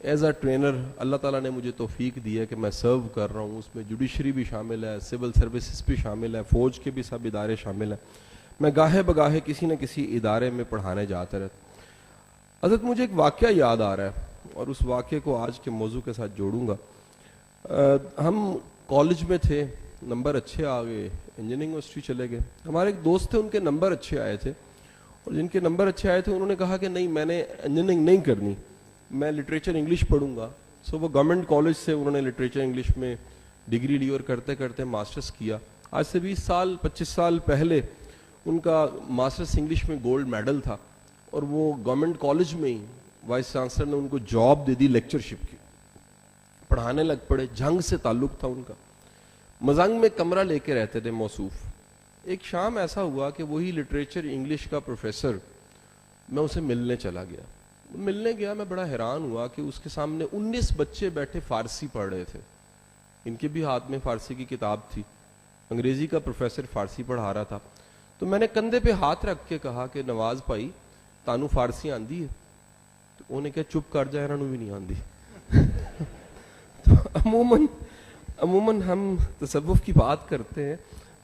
As a trainer اللہ تعالیٰ نے مجھے توفیق دی ہے کہ میں سرو کر رہا ہوں. اس میں جوڈیشری بھی شامل ہے, سول سروسز بھی شامل ہے, فوج کے بھی سب ادارے شامل ہیں. میں گاہے بگاہے کسی نہ کسی ادارے میں پڑھانے جاتا رہتا. حضرت مجھے ایک واقعہ یاد آ رہا ہے اور اس واقعے کو آج کے موضوع کے ساتھ جوڑوں گا. ہم کالج میں تھے, نمبر اچھے آ گئے, انجینئرنگ یونیورسٹی چلے گئے. ہمارے ایک دوست تھے, ان کے نمبر اچھے آئے تھے, اور جن کے نمبر اچھے آئے تھے انہوں نے کہا کہ نہیں, میں نے انجینئرنگ نہیں کرنی, میں لٹریچر انگلش پڑھوں گا. سو وہ گورنمنٹ کالج سے انہوں نے لٹریچر انگلش میں ڈگری لی اور کرتے کرتے ماسٹرس کیا. آج سے 25 سال پہلے ان کا ماسٹرس انگلش میں گولڈ میڈل تھا, اور وہ گورنمنٹ کالج میں ہی وائس چانسلر نے ان کو جاب دے دی لیکچرشپ کی. پڑھانے لگ پڑے, جنگ سے تعلق تھا ان کا. مزنگ میں کمرہ لے کے رہتے تھے موصوف. ایک شام ایسا ہوا کہ وہی لٹریچر انگلش کا پروفیسر, میں اسے ملنے چلا گیا. ملنے گیا, میں بڑا حیران ہوا کہ اس کے سامنے 19 بچے بیٹھے فارسی پڑھ رہے تھے. ان کے بھی ہاتھ میں فارسی کی کتاب تھی, انگریزی کا پروفیسر فارسی پڑھا رہا تھا. تو میں نے کندھے پہ ہاتھ رکھ کے کہا کہ نواز بھائی تانوں فارسی آندی ہے؟ تو انہوں نے کہا چپ کر جا, انہوں بھی نہیں آندی. تو عموماً ہم تصوف کی بات کرتے ہیں,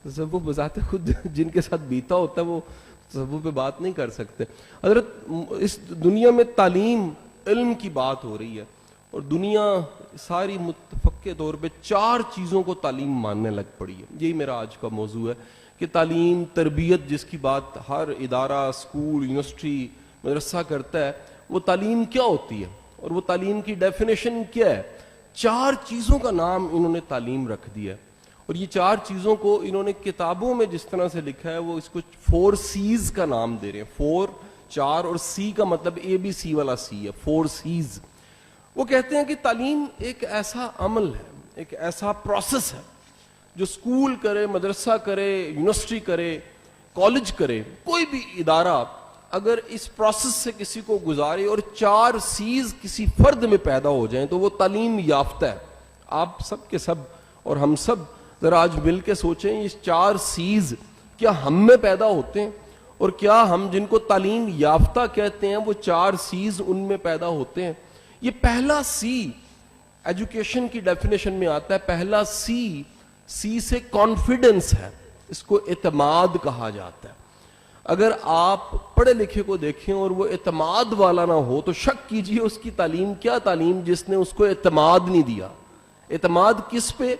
تصوف بذات خود جن کے ساتھ بیتا ہوتا ہے وہ تصوف پہ بات نہیں کر سکتے. حضرت اس دنیا میں تعلیم علم کی بات ہو رہی ہے, اور دنیا ساری متفق کے طور پہ 4 چیزوں کو تعلیم ماننے لگ پڑی ہے. یہی میرا آج کا موضوع ہے کہ تعلیم تربیت جس کی بات ہر ادارہ, اسکول, یونیورسٹی, مدرسہ کرتا ہے, وہ تعلیم کیا ہوتی ہے اور وہ تعلیم کی ڈیفینیشن کیا ہے. 4 چیزوں کا نام انہوں نے تعلیم رکھ دیا ہے, اور یہ 4 چیزوں کو انہوں نے کتابوں میں جس طرح سے لکھا ہے وہ اس کو 4 C's کا نام دے رہے ہیں. 4 اور سی کا مطلب ABC والا سی ہے, 4 C's. وہ کہتے ہیں کہ تعلیم ایک ایسا عمل ہے, ایک ایسا پروسیس ہے جو اسکول کرے, مدرسہ کرے, یونیورسٹی کرے, کالج کرے, کوئی بھی ادارہ اگر اس پروسیس سے کسی کو گزارے اور 4 C's کسی فرد میں پیدا ہو جائیں تو وہ تعلیم یافتہ ہے. آپ سب کے سب اور ہم سب ذرا آج مل کے سوچیں, اس 4 C's کیا ہم میں پیدا ہوتے ہیں, اور کیا ہم جن کو تعلیم یافتہ کہتے ہیں وہ 4 C's ان میں پیدا ہوتے ہیں. یہ پہلا C ایجوکیشن کی ڈیفینیشن میں آتا ہے. پہلا C سے کانفیڈنس ہے, اس کو اعتماد کہا جاتا ہے. اگر آپ پڑھے لکھے کو دیکھیں اور وہ اعتماد والا نہ ہو تو شک کیجئے اس کی تعلیم کیا تعلیم جس نے اس کو اعتماد نہیں دیا. اعتماد کس پہ؟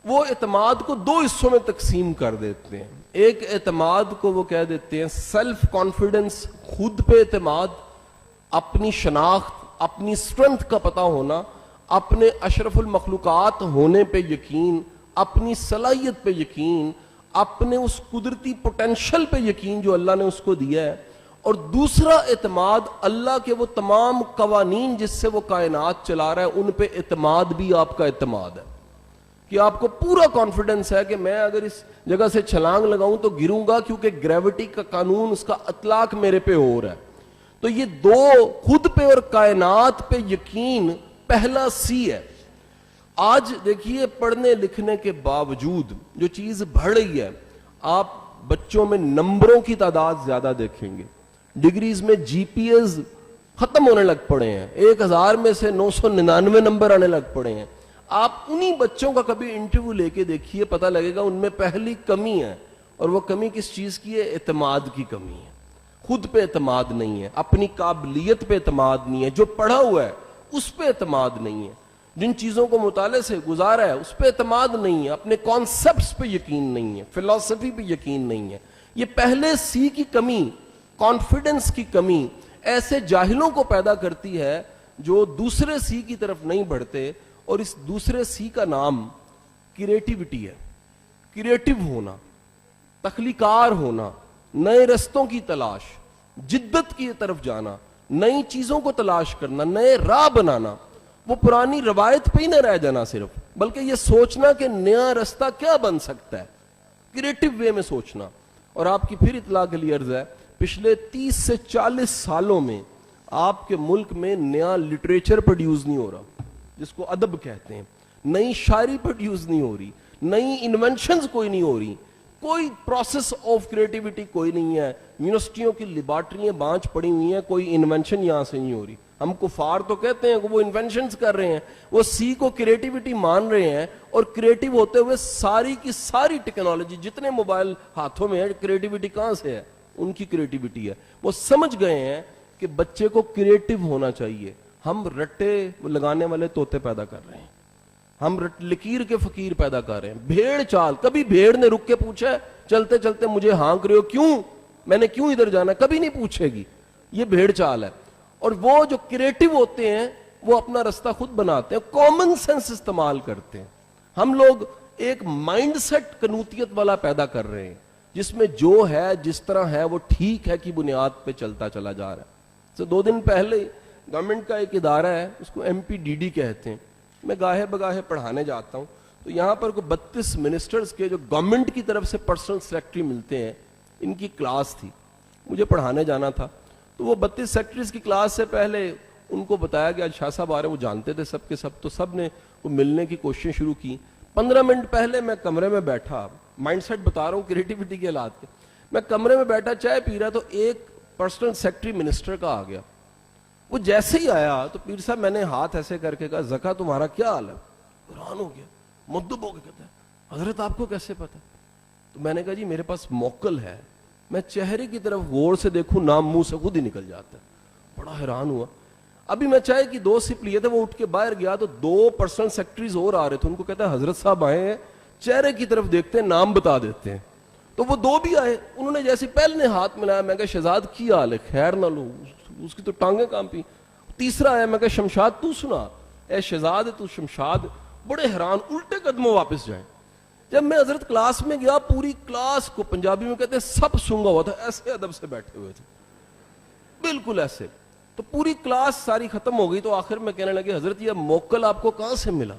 وہ اعتماد کو 2 حصوں میں تقسیم کر دیتے ہیں. ایک اعتماد کو وہ کہہ دیتے ہیں سیلف کانفیڈنس, خود پہ اعتماد, اپنی شناخت, اپنی اسٹرینتھ کا پتہ ہونا, اپنے اشرف المخلوقات ہونے پہ یقین, اپنی صلاحیت پہ یقین, اپنے اس قدرتی پوٹینشل پہ یقین جو اللہ نے اس کو دیا ہے. اور دوسرا اعتماد اللہ کے وہ تمام قوانین جس سے وہ کائنات چلا رہا ہے ان پہ اعتماد بھی آپ کا اعتماد ہے, کہ آپ کو پورا کانفیڈنس ہے کہ میں اگر اس جگہ سے چھلانگ لگاؤں تو گروں گا کیونکہ گریوٹی کا قانون, اس کا اطلاق میرے پہ ہو رہا ہے. تو یہ 2 خود پہ اور کائنات پہ یقین پہلا C ہے. آج دیکھیے پڑھنے لکھنے کے باوجود جو چیز بڑھ رہی ہے, آپ بچوں میں نمبروں کی تعداد زیادہ دیکھیں گے, ڈگریز میں GPAs ختم ہونے لگ پڑے ہیں, 1000 میں سے 999 نمبر آنے لگ پڑے ہیں. آپ انہی بچوں کا کبھی انٹرویو لے کے دیکھیے, پتہ لگے گا ان میں پہلی کمی ہے, اور وہ کمی کس چیز کی ہے؟ اعتماد کی کمی ہے. خود پہ اعتماد نہیں ہے, اپنی قابلیت پہ اعتماد نہیں ہے, جو پڑھا ہوا ہے اس پہ اعتماد نہیں ہے, جن چیزوں کو مطالعے سے گزارا ہے اس پہ اعتماد نہیں ہے, اپنے کانسیپٹس پہ یقین نہیں ہے, فلسفی پہ یقین نہیں ہے. یہ پہلے C کی کمی, کانفیڈنس کی کمی, ایسے جاہلوں کو پیدا کرتی ہے جو دوسرے C کی طرف نہیں بڑھتے. اور اس دوسرے C کا نام کریٹیوٹی ہے. کریٹیو ہونا, تخلیقار ہونا, نئے رستوں کی تلاش, جدت کی طرف جانا, نئی چیزوں کو تلاش کرنا, نئے راہ بنانا. وہ پرانی روایت پہ ہی نہ رہ جانا صرف, بلکہ یہ سوچنا کہ نیا رستہ کیا بن سکتا ہے, کریٹیو وے میں سوچنا. اور آپ کی پھر اطلاع کے لیے عرض ہے, پچھلے 30 سے 40 سالوں میں آپ کے ملک میں نیا لٹریچر پروڈیوس نہیں ہو رہا جس کو ادب کہتے ہیں, نئی شاعری پروڈیوس نہیں ہو رہی, نئی انوینشنز کوئی نہیں ہو رہی, کوئی پروسیس آف کریٹیوٹی کوئی نہیں ہے. یونیورسٹیوں کی لیبارٹریاں بانچ پڑی ہوئی ہیں, کوئی انوینشن یہاں سے نہیں ہو رہی. ہم کفار تو کہتے ہیں کہ وہ انوینشنز کر رہے ہیں, وہ سی کو کریٹیوٹی مان رہے ہیں, اور کریٹیو ہوتے ہوئے ساری کی ساری ٹیکنالوجی, جتنے موبائل ہاتھوں میں ہے, کریٹیوٹی کہاں سے ہے؟ ان کی کریٹیوٹی ہے. وہ سمجھ گئے ہیں کہ بچے کو کریٹیو ہونا چاہیے. ہم رٹے لگانے والے طوطے پیدا کر رہے ہیں, ہم لکیر کے فقیر پیدا کر رہے ہیں. بھیڑ چال, کبھی بھیڑ نے رک کے پوچھا ہے چلتے چلتے مجھے ہانک رہے ہو کیوں, میں نے کیوں ادھر جانا؟ کبھی نہیں پوچھے گی. یہ بھیڑ چال ہے. اور وہ جو کریٹیو ہوتے ہیں وہ اپنا رستہ خود بناتے ہیں, کامن سینس استعمال کرتے ہیں. ہم لوگ ایک مائنڈ سیٹ کنوتیت والا پیدا کر رہے ہیں جس میں جو ہے جس طرح ہے وہ ٹھیک ہے کی بنیاد پہ چلتا چلا جا رہا ہے. 2 دن پہلے گورنمنٹ کا ایک ادارہ ہے, اس کو MPDD کہتے ہیں. میں گاہے بگاہے پڑھانے جاتا ہوں تو یہاں پر کوئی 32 منسٹرز کے جو گورنمنٹ کی طرف سے پرسنل سیکرٹری ملتے ہیں, ان کی کلاس تھی, مجھے پڑھانے جانا تھا. تو وہ 32 سیکرٹریز کی کلاس سے پہلے ان کو بتایا گیا, شاہ صاحب آ رہے, وہ جانتے تھے سب کے سب, تو سب نے وہ ملنے کی کوششیں شروع کی. 15 منٹ پہلے میں کمرے میں بیٹھا, مائنڈ سیٹ بتا رہا ہوں کریٹیوٹی کے حالات کے, میں کمرے میں بیٹھا چائے پی رہا, تو ایک پرسنل سیکرٹری منسٹر کا آ گیا. وہ جیسے ہی آیا تو پیر صاحب میں نے ہاتھ ایسے کر کے کہا زکا تمہارا کیا حال ہے؟ حیران ہو گیا, مدب ہو کے کہتا ہے حضرت آپ کو کیسے پتا؟ تو میں نے کہا جی میرے پاس موکل ہے, میں چہرے کی طرف غور سے دیکھوں نام منہ سے خود ہی نکل جاتا ہے. بڑا حیران ہوا. ابھی میں چائے کی 2 سپ لیے تھے, وہ اٹھ کے باہر گیا تو 2 پرسنل سیکرٹریز اور آ رہے تھے. ان کو کہتا ہے حضرت صاحب آئے ہیں, چہرے کی طرف دیکھتے ہیں نام بتا دیتے ہیں. تو وہ 2 بھی آئے, انہوں نے جیسے پہلے نے ہاتھ ملایا, میں کہا شہزاد کی حال ہے, خیر نہ لو, اس کی تو ٹانگیں کانپی. تیسرا آیا, میں کہا شمشاد تو سنا, اے شہزاد تو شمشاد. بڑے حیران, الٹے قدموں واپس جائیں. جب میں حضرت کلاس میں گیا, پوری کلاس کو پنجابی میں کہتے ہیں سب سنگا ہوا تھا, ایسے ادب سے بیٹھے ہوئے تھے, بالکل ایسے. تو پوری کلاس ساری ختم ہو گئی. تو آخر میں کہنے لگے حضرت یہ موکل آپ کو کہاں سے ملا؟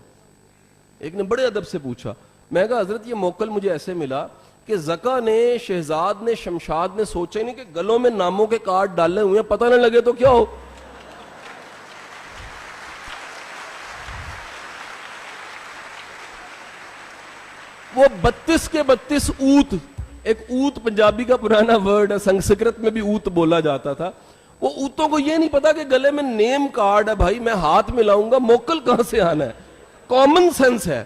ایک نے بڑے ادب سے پوچھا. میں کہا حضرت یہ موکل مجھے ایسے ملا کہ زکا نے, شہزاد نے, شمشاد نے سوچا ہی نہیں کہ گلوں میں ناموں کے کارڈ ڈالے ہوئے ہیں, پتہ نہ لگے تو کیا ہو. وہ 32 کے 32 اوت, ایک اوت پنجابی کا پرانا ورڈ ہے, سنسکرت میں بھی اوت بولا جاتا تھا. وہ اوتوں کو یہ نہیں پتا کہ گلے میں نیم کارڈ ہے, بھائی میں ہاتھ ملاؤں گا, موکل کہاں سے آنا ہے؟ کامن سینس ہے.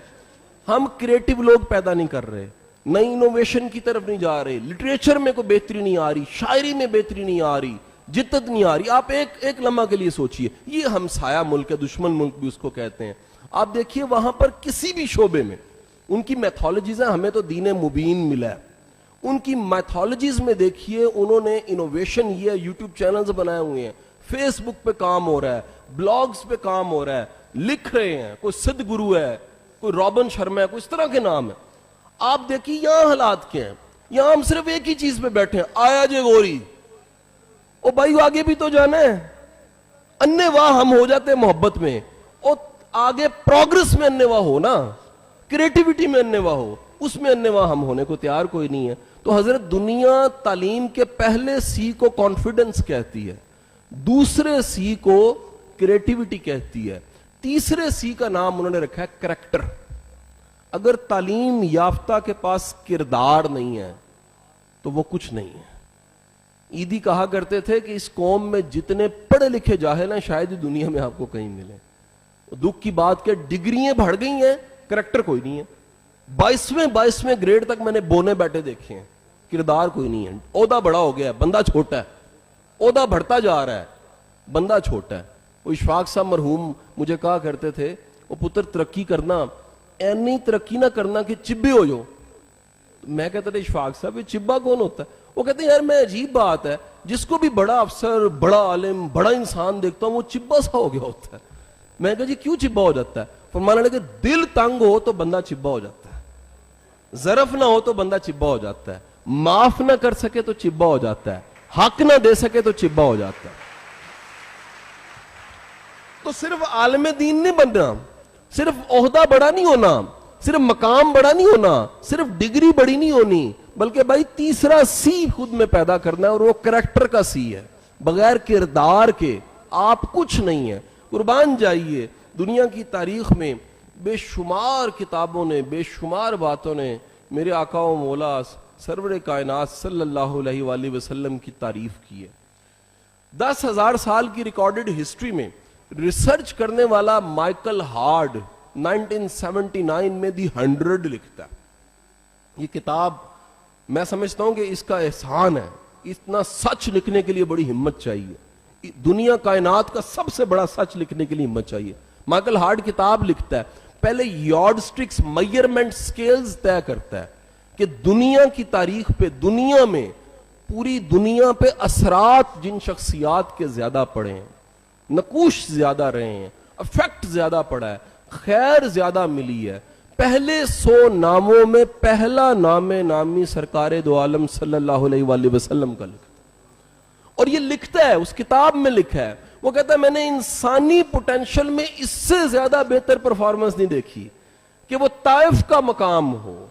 ہم کریٹیو لوگ پیدا نہیں کر رہے, نئی انوویشن کی طرف نہیں جا رہے, لٹریچر میں کوئی بہتری نہیں آ رہی, شاعری میں بہتری نہیں آ رہی, جدت نہیں آ رہی. آپ ایک لمحہ کے لیے سوچئے, یہ ہمسایہ ملک ہے, دشمن ملک بھی اس کو کہتے ہیں. آپ دیکھیے وہاں پر کسی بھی شعبے میں ان کی میتھولوجیز ہیں, ہمیں تو دین مبین ملا ہے. ان کی میتھولوجیز میں دیکھیے انہوں نے انوویشن, یہ یوٹیوب چینلز بنائے ہوئے ہیں, فیس بک پہ کام ہو رہا ہے, بلاگز پہ کام ہو رہا ہے, لکھ رہے ہیں. کوئی سدھ گرو ہے, کوئی رابن شرما ہے, کوئی اس طرح کے نام ہے. آپ دیکھیے یہاں حالات کیا ہیں. یہاں ہم صرف ایک ہی چیز پہ بیٹھے ہیں, آیا جے گوری. او بھائی آگے بھی تو جانا ہے. انے واہ ہم ہو جاتے ہیں محبت میں, اور آگے پروگرس میں انے واہ ہو نا, کریٹیوٹی میں انے واہ ہو, اس میں انے واہ ہم ہونے کو تیار کوئی نہیں ہے. تو حضرت دنیا تعلیم کے پہلے سی کو کانفیڈنس کہتی ہے, دوسرے سی کو کریٹیوٹی کہتی ہے, تیسرے سی کا نام انہوں نے رکھا ہے کریکٹر. اگر تعلیم یافتہ کے پاس کردار نہیں ہے تو وہ کچھ نہیں ہے. عیدی کہا کرتے تھے کہ اس قوم میں جتنے پڑھے لکھے جاہل ہیں شاید ہی دنیا میں آپ کو کہیں ملے. دکھ کی بات کہ ڈگریاں بڑھ گئی ہیں, کریکٹر کوئی نہیں ہے. 22ویں گریڈ تک میں نے بونے بیٹھے دیکھے ہیں, کردار کوئی نہیں ہے. عہدہ بڑا ہو گیا ہے, بندہ چھوٹا ہے. عہدہ بڑھتا جا رہا ہے, بندہ چھوٹا ہے. وہ اشفاق صاحب مرحوم مجھے کہا کرتے تھے, وہ پتر ترقی کرنا, اینی ترقی نہ کرنا کہ چبے ہو جو. میں کہتا تھا اشفاق صاحب یہ چبا کون ہوتا ہے؟ وہ کہتے ہیں یار میں عجیب بات ہے, جس کو بھی بڑا افسر, بڑا عالم, بڑا انسان دیکھتا ہوں وہ چبا سا ہو گیا ہوتا ہے. میں کہا جی کیوں چبا ہو جاتا ہے؟ فرمانے لگے دل تنگ ہو تو بندہ چبا ہو جاتا ہے, ظرف نہ ہو تو بندہ چبا ہو جاتا ہے, معاف نہ کر سکے تو چبا ہو جاتا ہے, حق نہ دے سکے تو چبا ہو جاتا ہے. تو صرف عالم دین نہیں بننا, صرف عہدہ بڑا نہیں ہونا, صرف مقام بڑا نہیں ہونا, صرف ڈگری بڑی نہیں ہونی, بلکہ بھائی تیسرا سی خود میں پیدا کرنا ہے, اور وہ کریکٹر کا سی ہے. بغیر کردار کے آپ کچھ نہیں ہے. قربان جائیے, دنیا کی تاریخ میں بے شمار کتابوں نے, بے شمار باتوں نے میرے آقا و مولا سرور کائنات صلی اللہ علیہ وآلہ وسلم کی تعریف کی ہے. 10,000 سال کی ریکارڈڈ ہسٹری میں ریسرچ کرنے والا مائیکل ہارڈ 1979 میں دی 100 لکھتا ہے. یہ کتاب میں سمجھتا ہوں کہ اس کا احسان ہے. اتنا سچ لکھنے کے لیے بڑی ہمت چاہیے. دنیا کائنات کا سب سے بڑا سچ لکھنے کے لیے ہمت چاہیے. مائیکل ہارڈ کتاب لکھتا ہے, پہلے یارڈسٹکس میئرمنٹ سکیلز طے کرتا ہے کہ دنیا کی تاریخ پہ, دنیا میں پوری دنیا پہ اثرات جن شخصیات کے زیادہ پڑے ہیں, نقوش زیادہ رہے ہیں, افیکٹ زیادہ پڑا ہے, خیر زیادہ ملی ہے. پہلے 100 ناموں میں پہلا نام نامی سرکار دو عالم صلی اللہ علیہ وآلہ وسلم کا لکھتا ہے. اور یہ لکھتا ہے, اس کتاب میں لکھا ہے, وہ کہتا ہے میں نے انسانی پوٹینشل میں اس سے زیادہ بہتر پرفارمنس نہیں دیکھی کہ وہ طائف کا مقام ہو,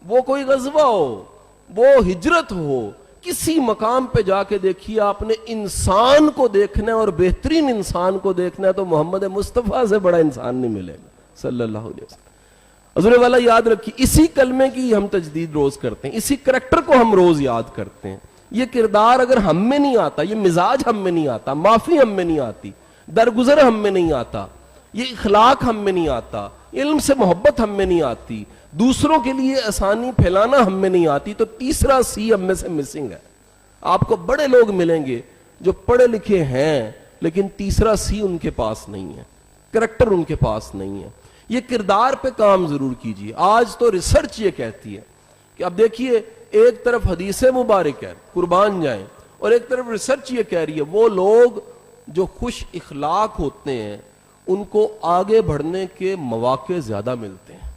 وہ کوئی غزوہ ہو, وہ ہجرت ہو, کسی مقام پہ جا کے دیکھیے آپ نے انسان کو دیکھنا ہے اور بہترین انسان کو دیکھنا ہے تو محمد مصطفیٰ سے بڑا انسان نہیں ملے گا صلی اللہ علیہ وسلم. حضور والا یاد رکھیے, اسی کلمے کی ہم تجدید روز کرتے ہیں, اسی کریکٹر کو ہم روز یاد کرتے ہیں. یہ کردار اگر ہم میں نہیں آتا, یہ مزاج ہم میں نہیں آتا, معافی ہم میں نہیں آتی, درگزر ہم میں نہیں آتا, یہ اخلاق ہم میں نہیں آتا, علم سے محبت ہم میں نہیں آتی, دوسروں کے لیے آسانی پھیلانا ہم میں نہیں آتی, تو تیسرا سی ہم میں سے مسنگ ہے. آپ کو بڑے لوگ ملیں گے جو پڑھے لکھے ہیں لیکن تیسرا سی ان کے پاس نہیں ہے, کریکٹر ان کے پاس نہیں ہے. یہ کردار پہ کام ضرور کیجیے. آج تو ریسرچ یہ کہتی ہے کہ اب دیکھیے, ایک طرف حدیث مبارک ہے قربان جائیں, اور ایک طرف ریسرچ یہ کہہ رہی ہے وہ لوگ جو خوش اخلاق ہوتے ہیں ان کو آگے بڑھنے کے مواقع زیادہ ملتے ہیں,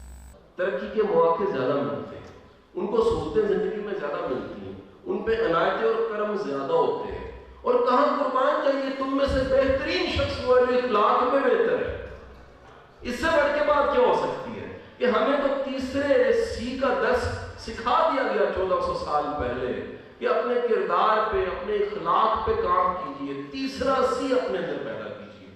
ترقی کے مواقع زیادہ ملتے ہیں, ان کو سہولتیں زندگی میں زیادہ ملتی ہیں, ان پہ عنایتیں اور کرم زیادہ ہوتے ہیں. اور کہاں قربان جائیے تم میں سے بہترین شخص وہ جو اخلاق میں بہتر ہے. اس سے بڑھ کے بات کیا ہو سکتی ہے کہ ہمیں تو تیسرے سی کا درس سکھا دیا گیا 1400 سال پہلے کہ اپنے کردار پہ, اپنے اخلاق پہ کام کیجئے, تیسرا سی اپنے اندر پیدا کیجئے.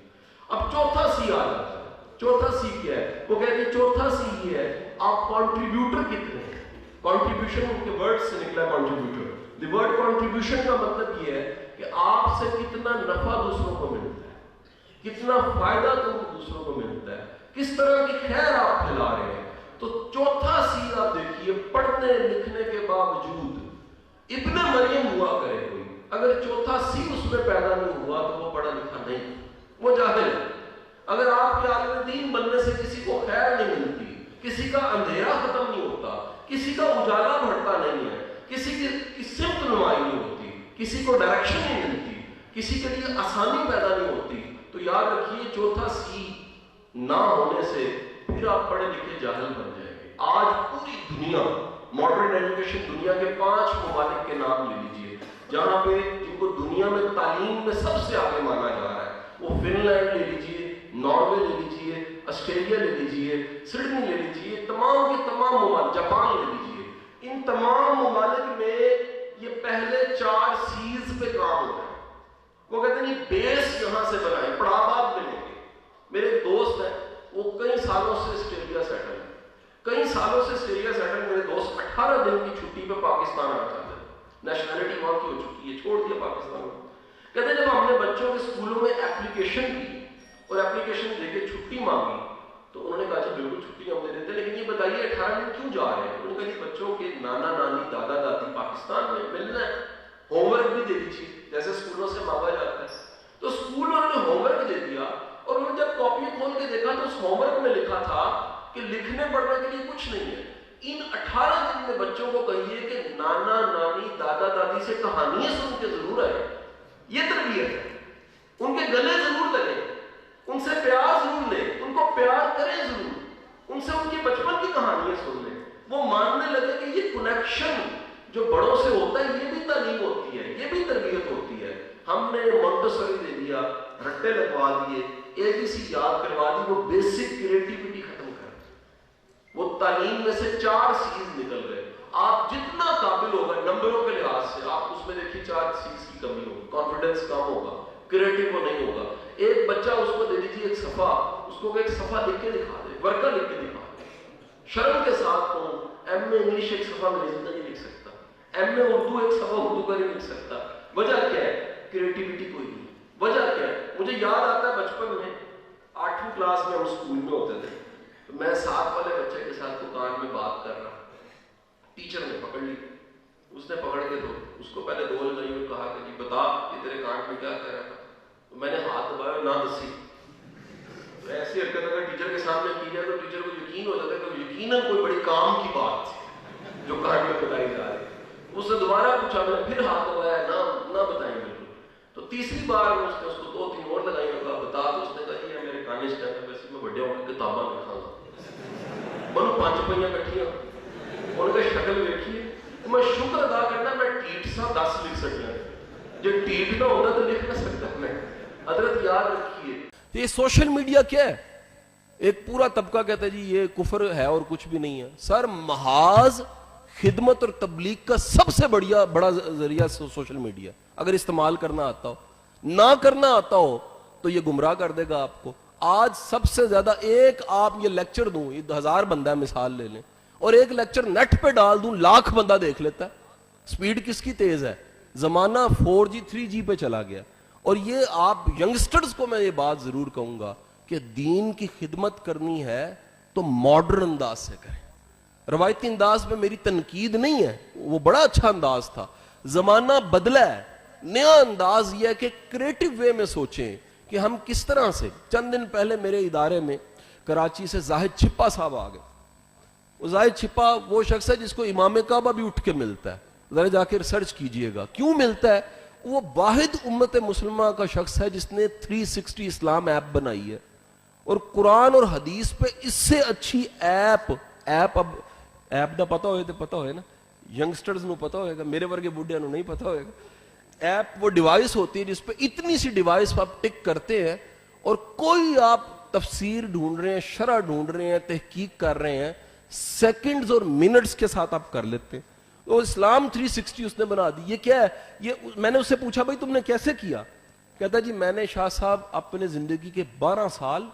اب چوتھا سی آ جاتا ہے. چوتھا سی کیا ہے؟ وہ کہتے ہیں چوتھا سی یہ ہے آپ کنٹریبیوٹر کتنے ہیں. کنٹریبیوشن ان کے ورڈ سے نکلا ہے کنٹریبیوٹر. دی ورڈ کنٹریبیوشن کا مطلب یہ ہے کہ آپ سے کتنا نفع دوسروں کو ملتا ہے, کتنا فائدہ تم کو دوسروں کو ملتا ہے, کس طرح کی خیر آپ پھیلا رہے ہیں. تو چوتھا سی آپ دیکھیے, پڑھنے لکھنے کے باوجود ابن مریم ہوا کرے کوئی, اگر چوتھا سی اس میں پیدا نہیں ہوا تو وہ پڑھا لکھا نہیں, وہ جاہل ہے. اگر آپ کے عالم دین بننے سے کسی کو خیر نہیں ملتی, کسی کا اندھیرا ختم نہیں ہوتا, کسی کا اجالا بڑھتا نہیں ہے, کسی کی سمت نمائی نہیں ہوتی, کسی کو ڈائریکشن نہیں ملتی, کسی کے لیے آسانی پیدا نہیں ہوتی, تو یاد رکھیے چوتھا سی نہ ہونے سے پھر آپ پڑھے لکھے جاہل بن جائیں گے. آج پوری دنیا, ماڈرن ایجوکیشن دنیا کے 5 ممالک کے نام لے لیجئے جہاں پہ جن کو دنیا میں تعلیم میں سب سے آگے مانا جا رہا ہے. وہ فن لینڈ لے لیجئے, ناروے لے لیجئے, آسٹریلیا لے لیجئے, سڈنی لے لیجئے, تمام کے تمام ممالک, جاپان لے لیجئے. ان تمام ممالک میں یہ پہلے 4 سیز پہ کام ہو رہا ہے. وہ کہتے ہیں بیس یہاں سے بنائیں, پڑاؤ ملیں گے. میرے ایک دوست ہیں, وہ کئی سالوں سے آسٹریلیا سیٹل ہے, کئی سالوں سے آسٹریلیا سیٹل. میرے دوست 18 دن کی چھٹی پہ پاکستان آنا چاہتے ہیں, نیشنلٹی وہاں کی ہو چکی ہے, چھوڑ دیا پاکستان میں. کہتے ہیں جب ہم نے بچوں کے اسکولوں میں اپلیکیشن کی اور اپلیکیشن دے کے چھٹی مانگی تو انہوں نے کہا جی بالکل چھٹی ہم دے دیتے, لیکن یہ بتائیے 18 دن کیوں جا رہے ہیں. انہوں نے کہا جی بچوں کے نانا نانی دادا دادی پاکستان میں ملنا ہے, ہوم ورک بھی دے دیجیے جیسے اسکولوں سے مانگا جاتا ہے. تو اسکول والوں نے ہوم ورک دے دیا, اور انہوں نے جب کاپی کھول کے دیکھا تو اس ہوم ورک میں لکھا تھا کہ لکھنے پڑھنے کے لیے کچھ نہیں ہے. ان 18 دن میں بچوں کو کہیے کہ نانا نانی دادا دادی سے کہانیاں سن کے ضرور آئے. یہ تربیت ہے. ان کے گلے ضرور لگے, ان سے پیار ضرور لیں, ان کو پیار کریں ضرور, ان سے ان کی بچپن کی کہانیاں سن لیں. وہ ماننے لگے کہ یہ کنیکشن جو بڑوں سے ہوتا ہے یہ بھی تعلیم ہوتی ہے, یہ بھی تربیت ہوتی ہے. ہم نے مونٹیسوری دے دیا, رٹے لگوا دیے, ABC یاد کروا دی, وہ بیسک کریٹیوٹی ختم کر دی. وہ تعلیم میں سے 4 سیز نکل گئے. آپ جتنا قابل ہوگا نمبروں کے لحاظ سے, آپ اس میں دیکھیے 4 سیز کی کمی ہوگی, کانفیڈنس کم ہوگا, کریٹیو وہ نہیں ہوگا. ایک بچہ اس کو دے دیجیے ایک صفحہ, اس کو ایک صفحہ لکھ کے دکھا دے, ورقہ لکھ کے دکھا دے, شرم کے ساتھ کہوں ایم اے انگلش ایک صفحہ انگریزی کا نہیں لکھ سکتا, ایم اے اردو ایک صفحہ اردو کا نہیں لکھ سکتا. وجہ کیا ہے؟ کریٹیوٹی کوئی نہیں. وجہ کیا ہے؟ مجھے یاد آتا ہے بچپن میں 8ویں کلاس میں ہم اسکول میں ہوتے تھے, تو میں 7 والے بچے کے ساتھ دکان میں بات کر رہا, ٹیچر نے پکڑ لی. اس نے پکڑ کے تو اس کو پہلے 2 لگائی اور کہا کہ جی بتا یہ تیرے کان میں کیا کہہ رہا تھا. تو میں نے ہاتھ دبایا, نہ دسی. تو ایسی حرکت اگر ٹیچر کے سامنے کی جائے تو ٹیچر کو یقین ہو جاتا ہے کہ یقیناً کوئی بڑی کام کی بات تھی جو کان میں بتائی جا رہی. اس نے دوبارہ پوچھا, میں نے پھر ہاتھ دبایا, نہ بتائیں بالکل. تو تیسری بار اس نے اس کو 2-3 اور لگائی اور کہا بتا. تو اس نے کہا یہ میرے کان اسٹیپ ہے, ویسے میں بڑے ہوں کتاباں لکھاں گا. بنو 5 پہیاں کٹھیاں ان کا شکل ویکھیے. میں شکر ادا کرنا میں ٹیٹ سا 10 لکھ سکتا ہے, جو ٹیٹ نہ ہونا تو لکھ نہ سکتا میں. حضرت یاد رکھیے یہ سوشل میڈیا کیا ہے. ایک پورا طبقہ کہتا ہے جی یہ کفر ہے اور کچھ بھی نہیں ہے. سر محاذ خدمت اور تبلیغ کا سب سے بڑا ذریعہ سوشل میڈیا. اگر استعمال کرنا آتا ہو, نہ کرنا آتا ہو تو یہ گمراہ کر دے گا آپ کو. آج سب سے زیادہ ایک آپ یہ لیکچر دوں, یہ 1000 بندہ ہے مثال لے لیں, اور ایک لیکچر نیٹ پہ ڈال دوں, 1,00,000 بندہ دیکھ لیتا ہے. سپیڈ کس کی تیز ہے؟ زمانہ 4G 3G پہ چلا گیا. اور یہ آپ ینگسٹرز کو میں یہ بات ضرور کہوں گا کہ دین کی خدمت کرنی ہے تو ماڈرن انداز سے کریں. روایتی انداز میں میری تنقید نہیں ہے, وہ بڑا اچھا انداز تھا. زمانہ بدلا ہے, نیا انداز یہ ہے کہ کریٹو وے میں سوچیں کہ ہم کس طرح سے. چند دن پہلے میرے ادارے میں کراچی سے زاہد چھپا صاحب آ گئے. وہ زاہد چھپا وہ شخص ہے جس کو امام کعبہ بھی اٹھ کے ملتا ہے. ذرا جا کے ریسرچ کیجئے گا کیوں ملتا ہے. وہ واحد امت مسلمہ کا شخص ہے جس نے 360 اسلام ایپ بنائی ہے, اور قرآن اور حدیث پہ اس سے اچھی ایپ اب ایپ دا پتا ہوئے تو پتا ہوئے نا, ینگسٹرز نو پتا ہوئے گا, میرے ورگے بڈھے نو نہیں پتا ہوئے گا. ایپ وہ ڈیوائس ہوتی ہے جس پہ اتنی سی ڈیوائس پہ آپ ٹک کرتے ہیں اور کوئی آپ تفسیر ڈھونڈ رہے ہیں, شرح ڈھونڈ رہے ہیں, تحقیق کر رہے ہیں, سیکنڈز اور منٹس کے ساتھ آپ کر لیتے ہیں. تو اسلام 360 اس نے بنا دی. یہ کیا ہے؟ یہ میں نے اس سے پوچھا بھائی تم نے کیسے کیا؟ کہتا جی میں نے شاہ صاحب اپنے زندگی کے 12 سال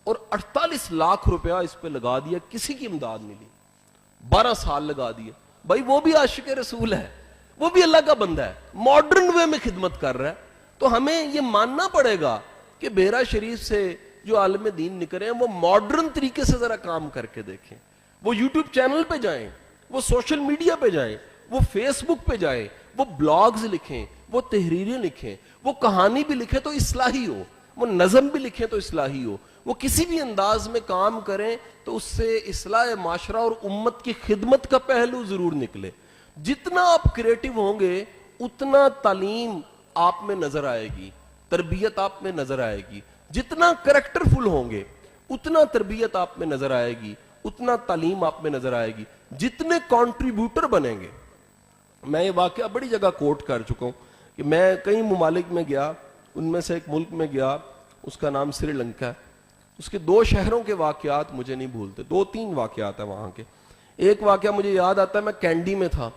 اور 48 لاکھ روپیہ اس پہ لگا دیا, کسی کی امداد نہیں لی. 12 سال لگا دیے. بھائی وہ بھی عاشق رسول ہے, وہ بھی اللہ کا بندہ ہے, ماڈرن وے میں خدمت کر رہا ہے. تو ہمیں یہ ماننا پڑے گا کہ بیرا شریف سے جو عالم دین نکلے ہیں وہ ماڈرن طریقے سے ذرا کام کر کے دیکھیں. وہ یوٹیوب چینل پہ جائیں, وہ سوشل میڈیا پہ جائیں, وہ فیس بک پہ جائیں, وہ بلاگز لکھیں, وہ تحریریں لکھیں, وہ کہانی بھی لکھیں تو اصلاحی ہو, وہ نظم بھی لکھیں تو اصلاحی ہو, وہ کسی بھی انداز میں کام کریں تو اس سے اصلاح معاشرہ اور امت کی خدمت کا پہلو ضرور نکلے. جتنا آپ کریٹو ہوں گے اتنا تعلیم آپ میں نظر آئے گی, تربیت آپ میں نظر آئے گی. جتنا کریکٹرفل ہوں گے اتنا تربیت آپ میں نظر آئے گی, اتنا تعلیم آپ میں نظر آئے گی. جتنے کنٹریبیوٹر بنیں گے, میں یہ واقعہ بڑی جگہ کوٹ کر چکا ہوں کہ میں کئی ممالک میں گیا, ان میں سے ایک ملک میں گیا, اس کا نام سری لنکا ہے. اس کے 2 شہروں کے واقعات مجھے نہیں بھولتے, 2-3 واقعات ہیں وہاں کے. ایک واقعہ مجھے یاد آتا ہے, میں کینڈی میں تھا,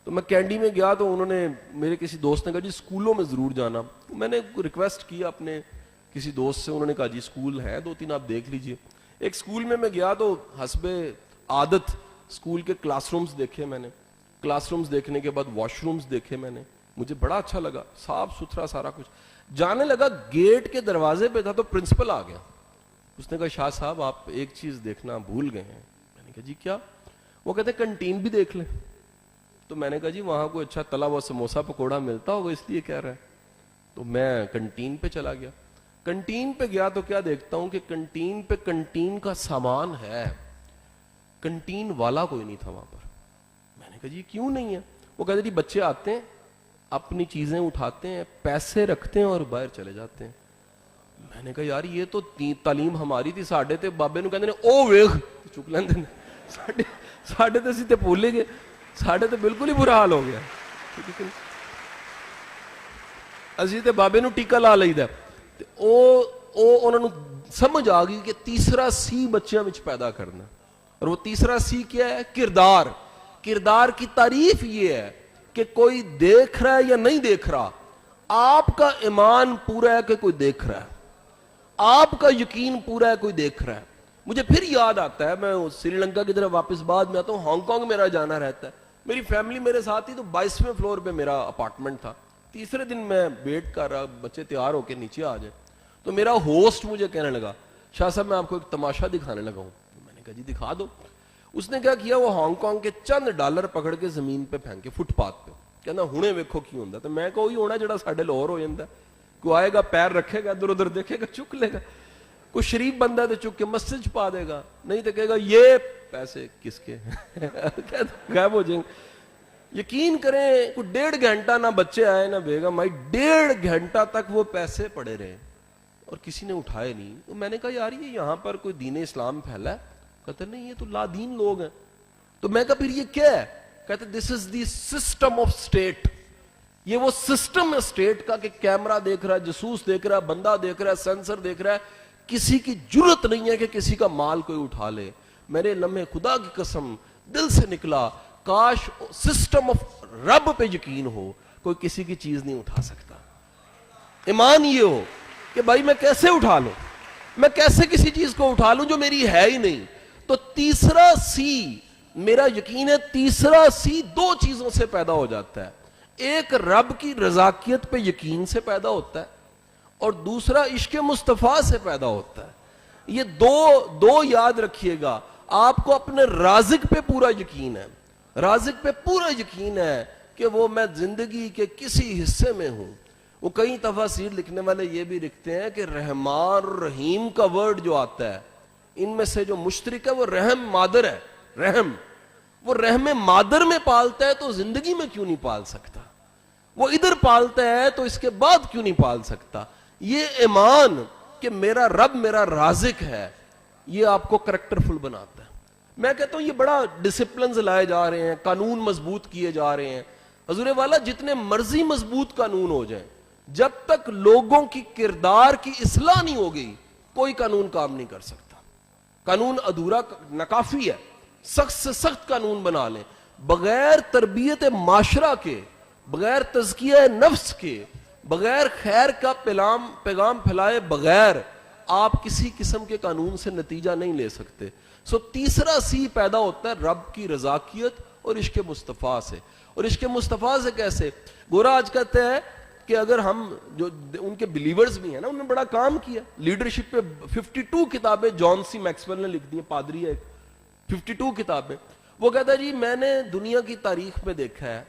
تو میں کینڈی میں گیا تو انہوں نے میرے کسی دوست نے کہا جی اسکولوں میں ضرور جانا. میں نے ریکویسٹ کیا اپنے کسی دوست سے, انہوں نے کہا جی اسکول ہے 2-3 آپ دیکھ لیجئے. ایک اسکول میں گیا تو حسب عادت اسکول کے کلاس رومز دیکھے میں نے. کلاس رومز دیکھنے کے بعد واش رومز دیکھے میں نے, مجھے بڑا اچھا لگا, صاف ستھرا سارا کچھ. جانے لگا, گیٹ کے دروازے پہ تھا تو پرنسپل آ گیا. اس نے کہا شاہ صاحب آپ ایک چیز دیکھنا بھول گئے ہیں. میں نے کہا جی کیا؟ وہ کہتے کنٹین بھی دیکھ لیں. تو میں نے کہا جی وہاں کوئی اچھا تلا ہوا سموسا پکوڑا ملتا ہوگا اس لیے کہہ رہا ہے. تو میں کنٹین پہ چلا گیا. کنٹین پہ گیا تو کیا دیکھتا ہوں کہ کنٹین پہ کنٹین کا سامان ہے, کنٹین والا کوئی نہیں تھا وہاں پر. میں نے کہا جی کیوں نہیں ہے؟ وہ کہتے جی بچے آتے ہیں, اپنی چیزیں اٹھاتے ہیں, پیسے رکھتے ہیں اور باہر چلے جاتے ہیں. میں نے کہا یار یہ تو تعلیم ہماری تھی, ساڈے تے بابے نو کہندے نے او ویکھ چک لیندے نے, ساڈے تے اسی تے بھولے گئے, ساڈے تے بالکل ہی برا حال ہو گیا. اسی تے بابے نو ٹیکا لا لئیدا, تے او انہاں نو سمجھ آ گئی کہ تیسرا سی بچیاں وچ پیدا کرنا. اور وہ تیسرا سی کیا ہے؟ کردار. کردار کی تعریف یہ ہے کہ کوئی دیکھ رہا ہے یا نہیں دیکھ رہا, آپ کا ایمان پورا ہے کہ کوئی دیکھ رہا ہے, آپ کا یقین پورا ہے کوئی دیکھ رہا ہے. مجھے پھر یاد آتا ہے, میں سری لنکا کی طرف واپس بعد میں آتا ہوں, ہانگ کانگ میرا جانا رہتا ہے, میری فیملی میرے ساتھ ہی, تو 22ویں فلور پہ میرا اپارٹمنٹ تھا. تیسرے دن میں ویٹ کر رہا بچے تیار ہو کے نیچے آ جائے تو میرا ہوسٹ مجھے کہنے لگا شاہ صاحب میں آپ کو ایک تماشا دکھانے لگا ہوں. میں نے کہا جی دکھا دو. اس نے کیا کیا, وہ ہانگ کانگ کے چند ڈالر پکڑ کے زمین پہ پھینکے فٹ پاتھ پہ, کہنا ہنے ویکھو کی ہوندا. تو میں کہا وہی ہونا جڑا ساڈے لاہور ہو جاندا, کوئی آئے گا پیر رکھے گا ادھر ادھر دیکھے گا چک لے گا, کوئی شریف بندہ تو چک کے مسجد چ پا دے گا, نہیں تو کہے گا یہ پیسے کس کے غائب ہو جائیں گے. یقین کریں کوئی 1.5 گھنٹہ نہ بچے آئے نہ بیگم آئی, 1.5 گھنٹہ تک وہ پیسے پڑے رہے اور کسی نے اٹھائے نہیں. تو میں نے کہا یار یہ یہاں پر کوئی دین اسلام پھیلا ہے؟ کہتے نہیں یہ تو لا دین لوگ ہیں. تو میں کہا پھر یہ کیا ہے؟ کہتے دس از دی سسٹم آف اسٹیٹ. یہ وہ سسٹم ہے اسٹیٹ کا کہ کیمرہ دیکھ رہا ہے, جاسوس دیکھ رہا ہے, بندہ دیکھ رہا ہے, سینسر دیکھ رہا ہے, کسی کی جرت نہیں ہے کہ کسی کا مال کوئی اٹھا لے. میرے لمحے خدا کی قسم دل سے نکلا کاش سسٹم آف رب پہ یقین ہو, کوئی کسی کی چیز نہیں اٹھا سکتا. ایمان یہ ہو کہ بھائی میں کیسے اٹھا لوں, میں کیسے کسی چیز کو اٹھا لوں جو میری ہے ہی نہیں. تو تیسرا سی, میرا یقین ہے تیسرا سی 2 چیزوں سے پیدا ہو جاتا ہے. ایک رب کی رضاکیت پہ یقین سے پیدا ہوتا ہے اور دوسرا عشق مصطفیٰ سے پیدا ہوتا ہے. یہ دو یاد رکھیے گا. آپ کو اپنے رازق پہ پورا یقین ہے, رازق پہ پورا یقین ہے کہ وہ میں زندگی کے کسی حصے میں ہوں. وہ کئی تفاسیر لکھنے والے یہ بھی لکھتے ہیں کہ رحمان اور رحیم کا ورڈ جو آتا ہے ان میں سے جو مشترک ہے وہ رحم مادر ہے. رحم, وہ رحم مادر میں پالتا ہے تو زندگی میں کیوں نہیں پال سکتا؟ وہ ادھر پالتا ہے تو اس کے بعد کیوں نہیں پال سکتا؟ یہ ایمان کہ میرا رب میرا رازق ہے, یہ آپ کو کریکٹرفل بناتا ہے. میں کہتا ہوں یہ بڑا ڈسپلنز لائے جا رہے ہیں, قانون مضبوط کیے جا رہے ہیں. حضور والا جتنے مرضی مضبوط قانون ہو جائیں, جب تک لوگوں کی کردار کی اصلاح نہیں ہو گئی کوئی قانون کام نہیں کر سکتا. قانون ادھورا ناکافی ہے. سخت سے سخت قانون بنا لیں, بغیر تربیت معاشرہ کے, بغیر تزکیہ نفس کے, بغیر خیر کا پیغام پھیلائے بغیر آپ کسی قسم کے قانون سے نتیجہ نہیں لے سکتے. تیسرا سی پیدا ہوتا ہے رب کی رضاکیت اور عشق مصطفیٰ سے. اور عشق مصطفیٰ سے کیسے؟ گورا آج کہتے ہیں کہ اگر ہم جو ان کے بلیورز بھی ہیں نا, انہوں نے بڑا کام کیا لیڈرشپ پہ. 52 کتابیں جان سی میکسویل نے لکھ دی ہیں, پادری ہے, 52 کتابیں. وہ کہتا ہے جی میں نے دنیا کی تاریخ میں دیکھا ہے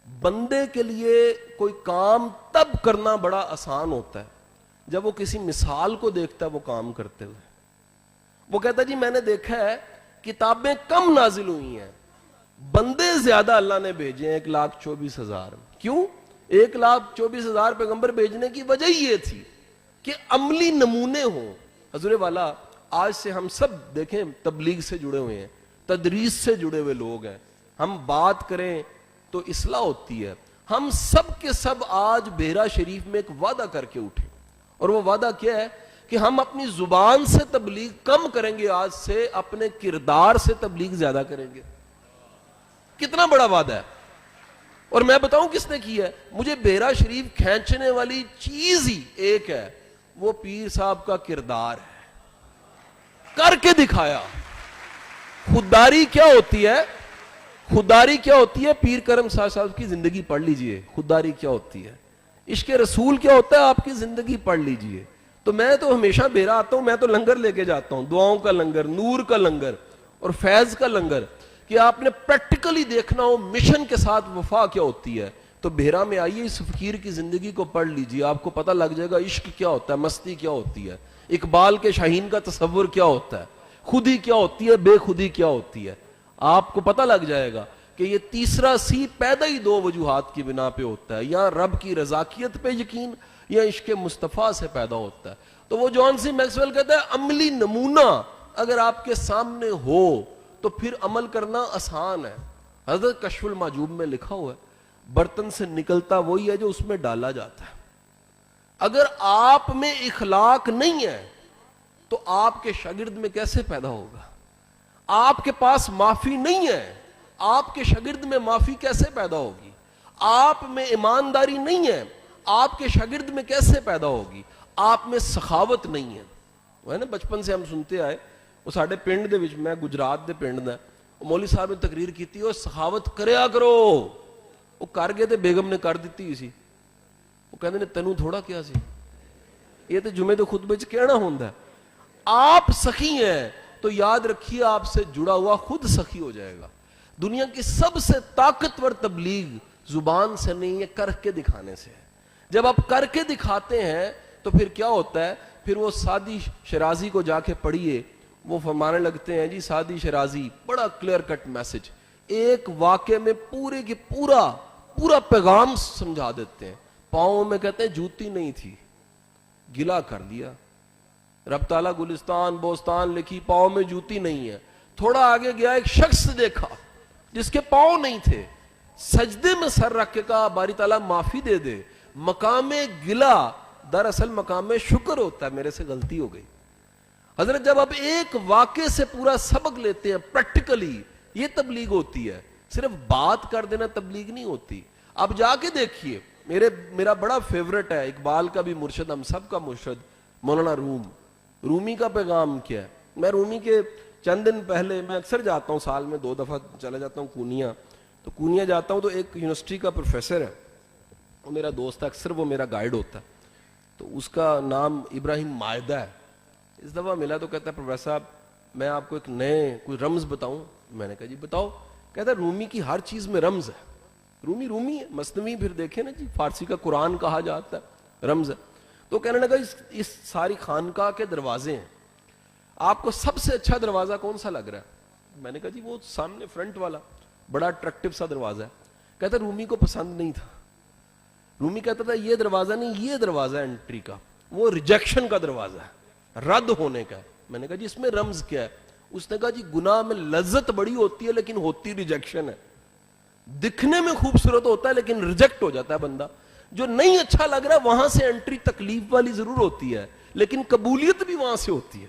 بندے کے لیے کوئی کام تب کرنا بڑا آسان ہوتا ہے جب وہ کسی مثال کو دیکھتا ہے وہ کام کرتے ہوئے. وہ کہتا ہے جی میں نے دیکھا ہے کتابیں کم نازل ہوئی ہیں, بندے زیادہ اللہ نے بھیجے ہیں, 1,24,000. کیوں 1,24,000 پیغمبر بھیجنے کی وجہ یہ تھی کہ عملی نمونے ہوں. حضور والا آج سے ہم سب دیکھیں تبلیغ سے جڑے ہوئے ہیں, تدریس سے جڑے ہوئے لوگ ہیں, ہم بات کریں تو اصلاح ہوتی ہے. ہم سب کے سب آج بیرا شریف میں ایک وعدہ کر کے اٹھے, اور وہ وعدہ کیا ہے کہ ہم اپنی زبان سے تبلیغ کم کریں گے, آج سے اپنے کردار سے تبلیغ زیادہ کریں گے. کتنا بڑا وعدہ ہے. اور میں بتاؤں کس نے کیا ہے؟ مجھے بیرا شریف کھینچنے والی چیز ہی ایک ہے, وہ پیر صاحب کا کردار ہے. کر کے دکھایا. خودداری کیا ہوتی ہے؟ خودداری کیا ہوتی ہے؟ پیر کرم صاحب کی زندگی پڑھ لیجئے. خودداری کیا ہوتی ہے؟ عشق رسول کیا ہوتا ہے؟ آپ کی زندگی پڑھ لیجئے. تو میں تو ہمیشہ بیرا آتا ہوں, میں تو لنگر لے کے جاتا ہوں, دعاؤں کا لنگر, نور کا لنگر اور فیض کا لنگر, کہ آپ نے پریکٹیکلی دیکھنا ہو مشن کے ساتھ وفا کیا ہوتی ہے. تو بہرا میں آئیے اس فقیر کی زندگی کو پڑھ لیجئے, آپ کو پتہ لگ جائے گا عشق کیا ہوتا ہے, مستی کیا ہوتی ہے, اقبال کے شاہین کا تصور کیا ہوتا ہے, خودی کیا ہوتی ہے, بے خودی کیا ہوتی ہے. آپ کو پتہ لگ جائے گا کہ یہ تیسرا سی پیدا ہی 2 وجوہات کی بنا پہ ہوتا ہے, یا رب کی رضاکیت پہ یقین یا عشق مصطفیٰ سے پیدا ہوتا ہے. تو وہ جان سی میکسویل کہتا ہے عملی نمونہ اگر آپ کے سامنے ہو تو پھر عمل کرنا آسان ہے. حضرت کشف المحجوب میں لکھا ہوا ہے برتن سے نکلتا وہی ہے جو اس میں ڈالا جاتا ہے. اگر آپ میں اخلاق نہیں ہے تو آپ کے شاگرد میں کیسے پیدا ہوگا؟ آپ کے پاس معافی نہیں ہے, آپ کے شاگرد میں معافی کیسے پیدا ہوگی؟ آپ میں ایمانداری نہیں ہے, آپ کے شاگرد میں کیسے پیدا ہوگی؟ آپ میں سخاوت نہیں ہے. وہ ہے نا بچپن سے ہم سنتے آئے, وہ ساڈے پنڈ دے وچ, میں گجرات دے پنڈ دا, مولوی صاحب نے تقریر کیتی, وہ سخاوت کریا کرو. وہ کر گئے تے بیگم نے کر دیتی سی, وہ کہتے ہیں تینوں تھوڑا کیا سی, یہ تو جمعے تو خطبے چ کہنا ہوندا ہے. آپ سخی ہیں تو یاد رکھیے آپ سے جڑا ہوا خود سخی ہو جائے گا. دنیا کی سب سے طاقتور تبلیغ زبان سے نہیں ہے, کر کے دکھانے سے ہے. جب آپ کر کے دکھاتے ہیں تو پھر کیا ہوتا ہے, پھر وہ سعدی شرازی کو جا کے پڑھیے, وہ فرمانے لگتے ہیں جی سعدی شرازی بڑا کلیئر کٹ میسج, ایک واقعے میں پورے کی پورا پیغام سمجھا دیتے ہیں. پاؤں میں کہتے ہیں جوتی نہیں تھی, گلا کر دیا. رب تعالیٰ گلستان بوستان لکھی, پاؤں میں جوتی نہیں ہے. تھوڑا آگے گیا, ایک شخص دیکھا جس کے پاؤں نہیں تھے, سجدے میں سر رکھ کے کہا باری تعالیٰ معافی دے دے. مقام گلا دراصل مقام شکر ہوتا ہے, میرے سے غلطی ہو گئی. حضرت جب آپ ایک واقعے سے پورا سبق لیتے ہیں پریکٹیکلی, یہ تبلیغ ہوتی ہے. صرف بات کر دینا تبلیغ نہیں ہوتی. آپ جا کے دیکھیے, میرا بڑا فیورٹ ہے, اقبال کا بھی مرشد, ہم سب کا مرشد, مولانا رومی کا پیغام کیا ہے. میں رومی کے چند دن پہلے, میں اکثر جاتا ہوں, سال میں 2 دفعہ چلا جاتا ہوں کونیا. تو کونیا جاتا ہوں تو ایک یونیورسٹی کا پروفیسر ہے, وہ میرا دوست ہے, اکثر وہ میرا گائیڈ ہوتا ہے. تو اس کا نام ابراہیم مائدہ ہے. اس دفعہ ملا تو کہتا ہے پروفیسر صاحب میں آپ کو ایک نئے کوئی رمز بتاؤں. میں نے کہا جی بتاؤ. کہتا ہے رومی کی ہر چیز میں رمز ہے. رومی ہے, مثنوی پھر دیکھیں نا جی, فارسی کا قرآن کہا جاتا ہے, رمز ہے. تو کہنے لگا اس ساری خانقاہ کے دروازے ہیں, آپ کو سب سے اچھا دروازہ کون سا لگ رہا ہے؟ میں نے کہا جی وہ سامنے فرنٹ والا بڑا اٹریکٹیو سا دروازہ ہے. کہتا ہے رومی کو پسند نہیں تھا. رومی کہتا تھا یہ دروازہ نہیں, یہ دروازہ انٹری کا, وہ ریجیکشن کا دروازہ ہے, رد ہونے کا ہے. میں نے کہا جی اس میں رمز کیا ہے؟ اس نے کہا جی گناہ میں لذت بڑی ہوتی ہے لیکن ہوتی ریجیکشن ہے. دکھنے میں خوبصورت ہوتا ہے لیکن ریجیکٹ ہو جاتا ہے بندہ. جو نہیں اچھا لگ رہا ہے وہاں سے انٹری تکلیف والی ضرور ہوتی ہے لیکن قبولیت بھی وہاں سے ہوتی ہے.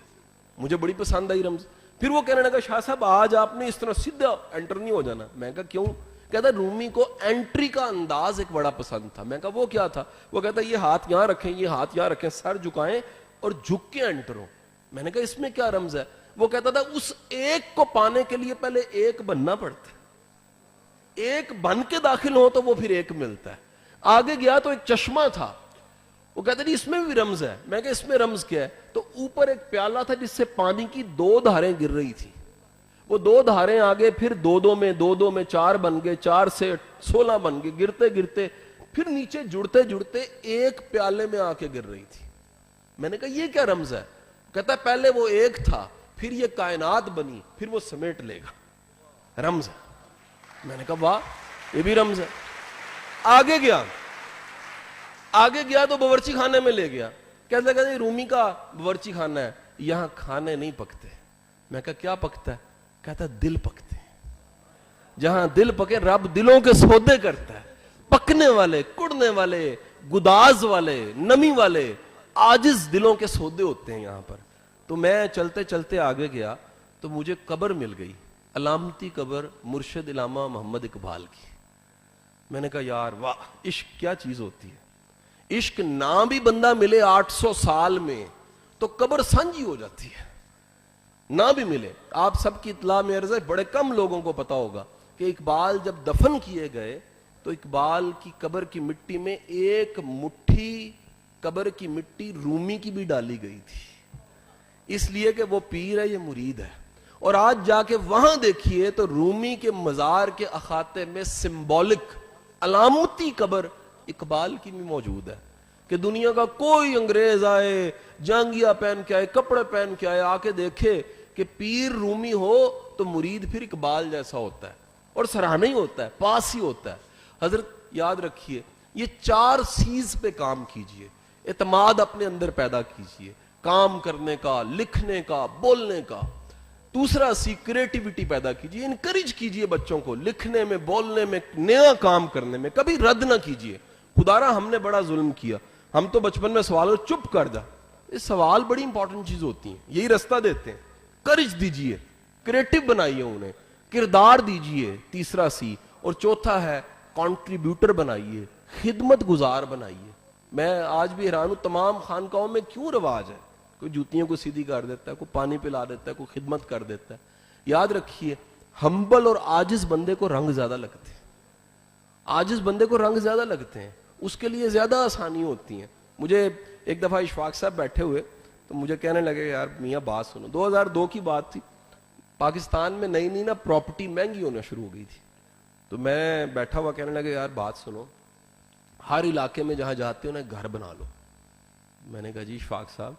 مجھے بڑی پسند آئی رمز. پھر وہ کہنے لگا شاہ صاحب آج آپ نے اس طرح سیدھا انٹر نہیں ہو جانا. میں کہا کیوں؟ کہتا رومی کو انٹری کا انداز ایک بڑا پسند تھا. میں کہا وہ کیا تھا؟ وہ کہتا یہ ہاتھ یہاں رکھیں, یہ ہاتھ یہاں رکھیں, سر جھکائیں اور جھک کے انٹر ہو. میں نے کہا اس میں کیا رمز ہے؟ وہ کہتا تھا اس ایک کو پانے کے لیے پہلے ایک بننا پڑتا ہے, ایک بن کے داخل ہو تو وہ پھر ایک ملتا ہے. آگے گیا تو ایک چشمہ تھا, وہ کہتے جی اس میں بھی رمز ہے. میں کہا اس میں رمز کیا ہے؟ تو اوپر ایک پیالہ تھا جس سے پانی کی 2 دھاریں گر رہی تھی. وہ 2 دھاریں آگے پھر 2 میں 4 بن گئے, 4 سے 16 بن گئے, گرتے گرتے پھر نیچے جڑتے جڑتے ایک پیالے میں آ کے گر رہی تھی. میں نے کہا یہ کیا رمز ہے؟ کہتا ہے پہلے وہ ایک تھا, پھر یہ کائنات بنی, پھر وہ سمیٹ لے گا, رمز ہے. میں نے کہا واہ یہ بھی رمز ہے. آگے گیا تو باورچی خانے میں لے گیا. کہتے ہیں رومی کا باورچی خانہ ہے, یہاں کھانے نہیں پکتے. میں کہا کیا پکتا ہے؟ کہتا ہے دل پکتے ہیں. جہاں دل پکے رب دلوں کے سودے کرتا ہے. پکنے والے, کڑنے والے, گداز والے, نمی والے, عاجز دلوں کے سودے ہوتے ہیں یہاں پر. تو میں چلتے چلتے آگے گیا تو مجھے قبر مل گئی, علامتی قبر مرشد علامہ محمد اقبال کی. میں نے کہا یار واہ عشق کیا چیز ہوتی ہے. عشق نہ بھی بندہ ملے 800 سال میں تو قبر سانجھی ہو جاتی ہے, نہ بھی ملے. آپ سب کی اطلاع میں عرض ہے, بڑے کم لوگوں کو پتا ہوگا کہ اقبال جب دفن کیے گئے تو اقبال کی قبر کی مٹی میں ایک مٹھی قبر کی مٹی رومی کی بھی ڈالی گئی تھی, اس لیے کہ وہ پیر ہے, یہ مرید ہے. اور آج جا کے وہاں دیکھیے تو رومی کے مزار کے احاطے میں سمبولک علامتی قبر اقبال کی بھی موجود ہے کہ دنیا کا کوئی انگریز آئے, جانگیا پہن کے آئے, کپڑے پہن کے آئے, آ کے دیکھے کہ پیر رومی ہو تو مرید پھر اقبال جیسا ہوتا ہے اور سراہنا ہی ہوتا ہے, پاس ہی ہوتا ہے. حضرت یاد رکھیے یہ 4 چیز پہ کام کیجئے. اعتماد اپنے اندر پیدا کیجئے, کام کرنے کا, لکھنے کا, بولنے کا. دوسرا کریٹیوٹی پیدا کیجئے, انکریج کیجئے بچوں کو لکھنے میں, بولنے میں, نیا کام کرنے میں. کبھی رد نہ کیجئے. خدارا ہم نے بڑا ظلم کیا, ہم تو بچپن میں سوال چپ کر جا. یہ سوال بڑی امپورٹنٹ چیز ہوتی ہیں, یہی رستہ دیتے ہیں. کرج دیجئے, کریٹیو بنائیے انہیں, کردار دیجئے, تیسرا اور چوتھا ہے کنٹریبیوٹر بنائیے, خدمت گزار بنائیے. میں آج بھی حیران ہوں تمام خانقاہوں میں کیوں رواج ہے, کوئی جوتیوں کو سیدھی کر دیتا ہے, کوئی پانی پلا دیتا ہے, کوئی خدمت کر دیتا ہے. یاد رکھیے ہمبل اور عاجز بندے کو رنگ زیادہ لگتے ہیں, عاجز بندے کو رنگ زیادہ لگتے ہیں. اس کے لیے زیادہ آسانی ہوتی ہیں. مجھے ایک دفعہ اشفاق صاحب بیٹھے ہوئے تو مجھے کہنے لگے یار میاں بات سنو, 2002 کی بات تھی, پاکستان میں نئی نئی نا پراپرٹی مہنگی ہونا شروع ہو گئی تھی. تو میں بیٹھا ہوا کہنے لگے یار بات سنو, ہر علاقے میں جہاں جاتے ہو نا گھر بنا لو. میں نے کہا جی اشفاق صاحب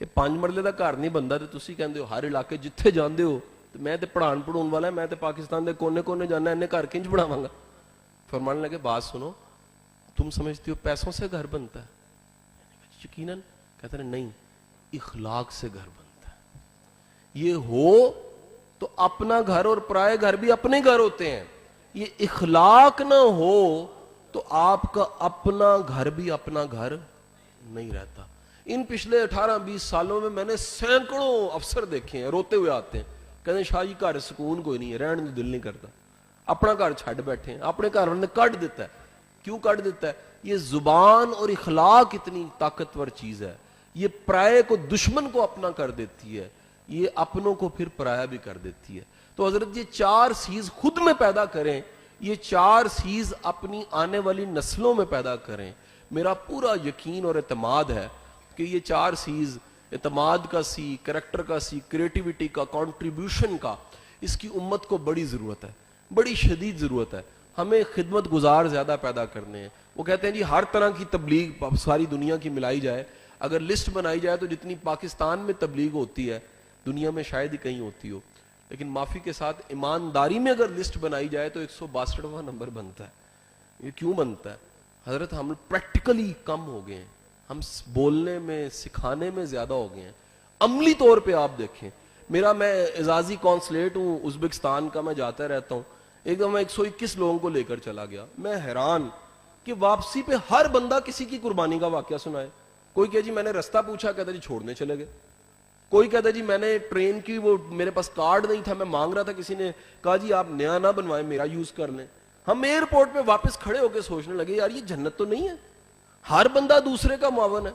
یہ 5 مرلے کا گھر نہیں بنتا تو تسی کہندے ہو ہر علاقے جتھے جاندے ہو, تو میں تے پڑھان پڑھاؤن والا, میں تے پاکستان دے کونے کونے جانا, انہیں گھر کنج بناواں گا. فرمانے لگے بات سنو, تم سمجھتے ہو پیسوں سے گھر بنتا ہے؟ یقیناً. کہتے ہیں نہیں, اخلاق سے گھر بنتا ہے. یہ ہو تو اپنا گھر اور پرائے گھر بھی اپنے گھر ہوتے ہیں. یہ اخلاق نہ ہو تو آپ کا اپنا گھر بھی اپنا گھر نہیں رہتا. ان پچھلے 18-20 سالوں میں نے سینکڑوں افسر دیکھے ہیں روتے ہوئے آتے ہیں, کہتے ہیں شاہ جی گھر سکون کوئی نہیں ہے, رہنے کو دل نہیں کرتا, اپنا گھر چھڈ بیٹھے ہیں, اپنے گھر نے کٹ دیتا ہے. کیوں کٹ دیتا ہے؟ یہ زبان اور اخلاق اتنی طاقتور چیز ہے, یہ پرائے کو دشمن کو اپنا کر دیتی ہے, یہ اپنوں کو پھر پرایا بھی کر دیتی ہے. تو حضرت یہ 4 چیز خود میں پیدا کریں, یہ 4 چیز اپنی آنے والی نسلوں میں پیدا کریں. میرا پورا یقین اور اعتماد ہے کہ یہ 4 چیز اعتماد کا سی, کریکٹر کا سی, کریٹیوٹی کا, کنٹریبیوشن کا, اس کی امت کو بڑی ضرورت ہے, بڑی شدید ضرورت ہے. ہمیں خدمت گزار زیادہ پیدا کرنے ہیں. وہ کہتے ہیں جی ہر طرح کی تبلیغ ساری دنیا کی ملائی جائے, اگر لسٹ بنائی جائے تو جتنی پاکستان میں تبلیغ ہوتی ہے دنیا میں شاید ہی کہیں ہوتی ہو. لیکن معافی کے ساتھ ایمانداری میں اگر لسٹ بنائی جائے تو 162واں نمبر بنتا ہے. یہ کیوں بنتا ہے؟ حضرت ہم پریکٹیکلی کم ہو گئے ہیں, ہم بولنے میں سکھانے میں زیادہ ہو گئے ہیں. عملی طور پہ آپ دیکھیں, میں اعزازی کونسلیٹ ہوں ازبکستان کا, میں جاتا رہتا ہوں. ایک دم میں 121 لوگوں کو لے کر چلا گیا. میں حیران کہ واپسی پہ ہر بندہ کسی کی قربانی کا واقعہ سنائے. کوئی کہ جی میں نے رستہ پوچھا, کہتا جی چھوڑنے چلے گئے. کوئی کہتا جی میں نے ٹرین کی وہ میرے پاس کارڈ نہیں تھا, میں مانگ رہا تھا, کسی نے کہا جی آپ نیا نہ بنوائیں میرا یوز کر لیں. ہم ایئرپورٹ پہ واپس کھڑے ہو کے سوچنے لگے یار یہ جنت تو نہیں ہے, ہر بندہ دوسرے کا معاون ہے.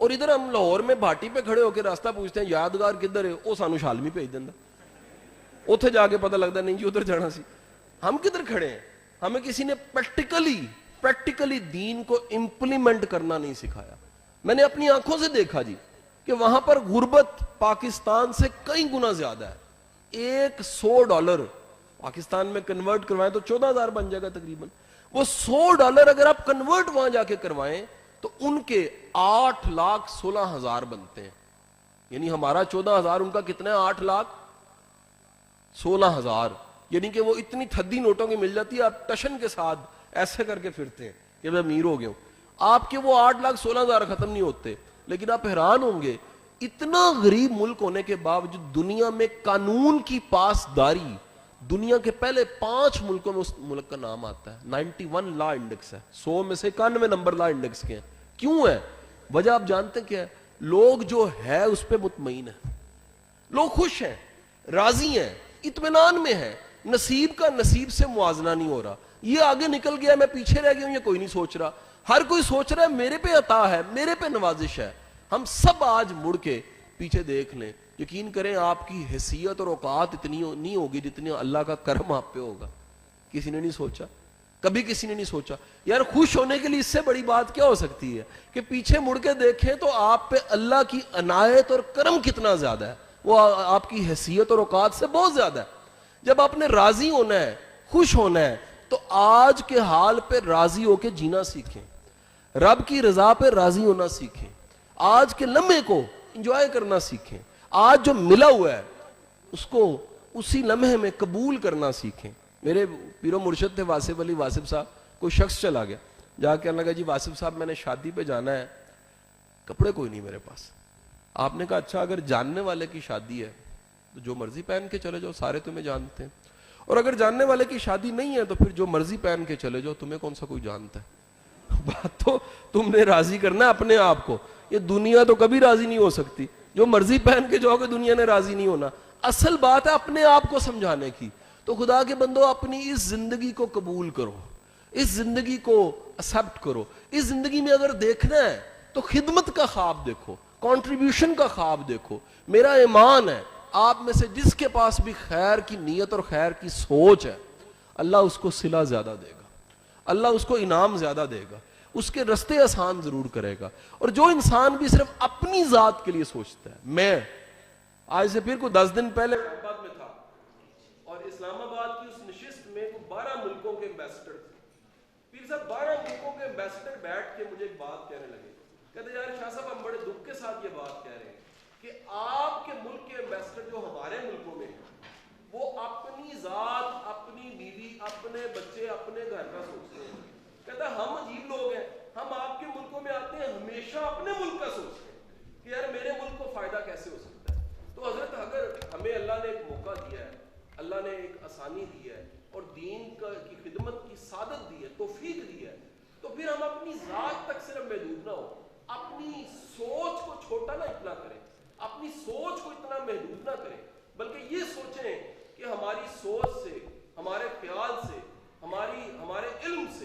اور ادھر ہم لاہور میں بھاٹی پہ کھڑے ہو کے راستہ پوچھتے ہیں یادگار کدھر ہے, وہ سانو شالمی بھیج دینا, اتنے جا کے پتہ لگتا نہیں جی ادھر جانا سی. ہم کدھر کھڑے ہیں؟ ہمیں کسی نے پریکٹیکلی دین کو امپلیمنٹ کرنا نہیں سکھایا. میں نے اپنی آنکھوں سے دیکھا جی کہ وہاں پر غربت پاکستان سے کئی گنا زیادہ ہے. $100 پاکستان میں کنورٹ کروائیں تو 14,000 بن جائے گا تقریباً. وہ $100 اگر آپ کنورٹ وہاں جا کے کروائیں تو ان کے 8,16,000 بنتے ہیں. یعنی ہمارا 14,000, ان کا کتنا ہے 8,16,000. یعنی کہ وہ اتنی تھدی نوٹوں کی مل جاتی ہے, آپ ٹشن کے ساتھ ایسے کر کے پھرتے ہیں کہ میں امیر ہو گیا ہوں. آپ کے وہ 8,16,000 ختم نہیں ہوتے. لیکن آپ حیران ہوں گے اتنا غریب ملک ہونے کے باوجود دنیا میں قانون کی پاسداری, دنیا کے پہلے 5 ملکوں میں اس ملک کا نام آتا ہے. 91 لا انڈیکس ہے, 100 میں سے 91 نمبر لا انڈیکس کے ہیں. کیوں ہے وجہ آپ جانتے ہیں کیا ہے؟ لوگ جو ہے اس پہ مطمئن ہیں, لوگ خوش ہیں, راضی ہیں, اطمینان میں ہیں. نصیب کا نصیب سے موازنہ نہیں ہو رہا. یہ آگے نکل گیا, میں پیچھے رہ گیا ہوں, یہ کوئی نہیں سوچ رہا. ہر کوئی سوچ رہا ہے میرے پہ عطا ہے, میرے پہ نوازش ہے. ہم سب آج مڑ کے پیچھے دیکھ لیں, یقین کریں آپ کی حیثیت اور اوقات اتنی نہیں ہوگی جتنی اللہ کا کرم آپ پہ ہوگا. کسی نے نہیں سوچا, کبھی کسی نے نہیں سوچا. یار خوش ہونے کے لیے اس سے بڑی بات کیا ہو سکتی ہے کہ پیچھے مڑ کے دیکھیں تو آپ پہ اللہ کی عنایت اور کرم کتنا زیادہ ہے. وہ آپ کی حیثیت اور اوقات سے بہت زیادہ ہے. جب آپ نے راضی ہونا ہے, خوش ہونا ہے, تو آج کے حال پہ راضی ہو کے جینا سیکھیں, رب کی رضا پہ راضی ہونا سیکھیں, آج کے لمحے کو انجوائے کرنا سیکھیں, آج جو ملا ہوا ہے اس کو اسی لمحے میں قبول کرنا سیکھیں. میرے پیرو مرشد تھے واصف علی واصف صاحب, کوئی شخص چلا گیا, جا کے کہنے لگا جی واصف صاحب میں نے شادی پہ جانا ہے, کپڑے کوئی نہیں میرے پاس. آپ نے کہا اچھا اگر جاننے والے کی شادی ہے تو جو مرضی پہن کے چلے جاؤ, سارے تمہیں جانتے ہیں, اور اگر جاننے والے کی شادی نہیں ہے تو پھر جو مرضی پہن کے چلے جاؤ, تمہیں کون سا کوئی جانتا ہے. بات تو تم نے راضی کرنا ہے اپنے آپ کو, یہ دنیا تو کبھی راضی نہیں ہو سکتی. جو مرضی پہن کے جاؤ گے دنیا نے راضی نہیں ہونا. اصل بات ہے اپنے آپ کو سمجھانے کی. تو خدا کے بندو اپنی اس زندگی کو قبول کرو, اس زندگی کو ایکسپٹ کرو. اس زندگی میں اگر دیکھنا ہے تو خدمت کا خواب دیکھو, کنٹریبیوشن کا خواب دیکھو. میرا ایمان ہے آپ میں سے جس کے پاس بھی خیر کی نیت اور خیر کی سوچ ہے, اللہ اس کو صلہ زیادہ دے گا, اللہ اس کو انعام زیادہ دے گا. اس کے رستے آسان ضرور کرے گا. اور جو انسان بھی صرف اپنی ذات کے لیے سوچتا ہے, میں آج سے پھر کوئی 10 دن پہلے آباد میں تھا اور اسلام آباد کی اس نشست میں 12 ملکوں کے ایمبیسڈر تھے. پیر صاحب 12 ملکوں کے ایمبیسڈر بیٹھ کے مجھے ایک بات کہنے لگے, کہتے یار شاہ صاحب ہم بڑے دکھ کے ساتھ یہ بات کہہ رہے ہیں کہ آپ کے ملک کے ایمبیسڈر جو ہمارے ملکوں میں ہیں وہ اپنی ذات, اپنی بیوی, اپنے بچے, اپنے گھر کا سوچتے ہیں. کہتا ہم عجیب لوگ ہیں, ہم آپ کے ملکوں میں آتے ہیں ہمیشہ اپنے ملک کا سوچتے ہیں کہ یار میرے ملک کو فائدہ کیسے ہو سکتا ہے. تو حضرت اگر ہمیں اللہ نے ایک موقع دیا ہے, اللہ نے ایک آسانی دی ہے اور دین کی خدمت کی سعادت دی ہے, توفیق دی ہے, تو پھر ہم اپنی ذات تک صرف محدود نہ ہو, اپنی سوچ کو چھوٹا نہ اتنا کریں, اپنی سوچ کو اتنا محدود نہ کریں, بلکہ یہ سوچیں کہ ہماری سوچ سے, ہمارے خیال سے, ہمارے علم سے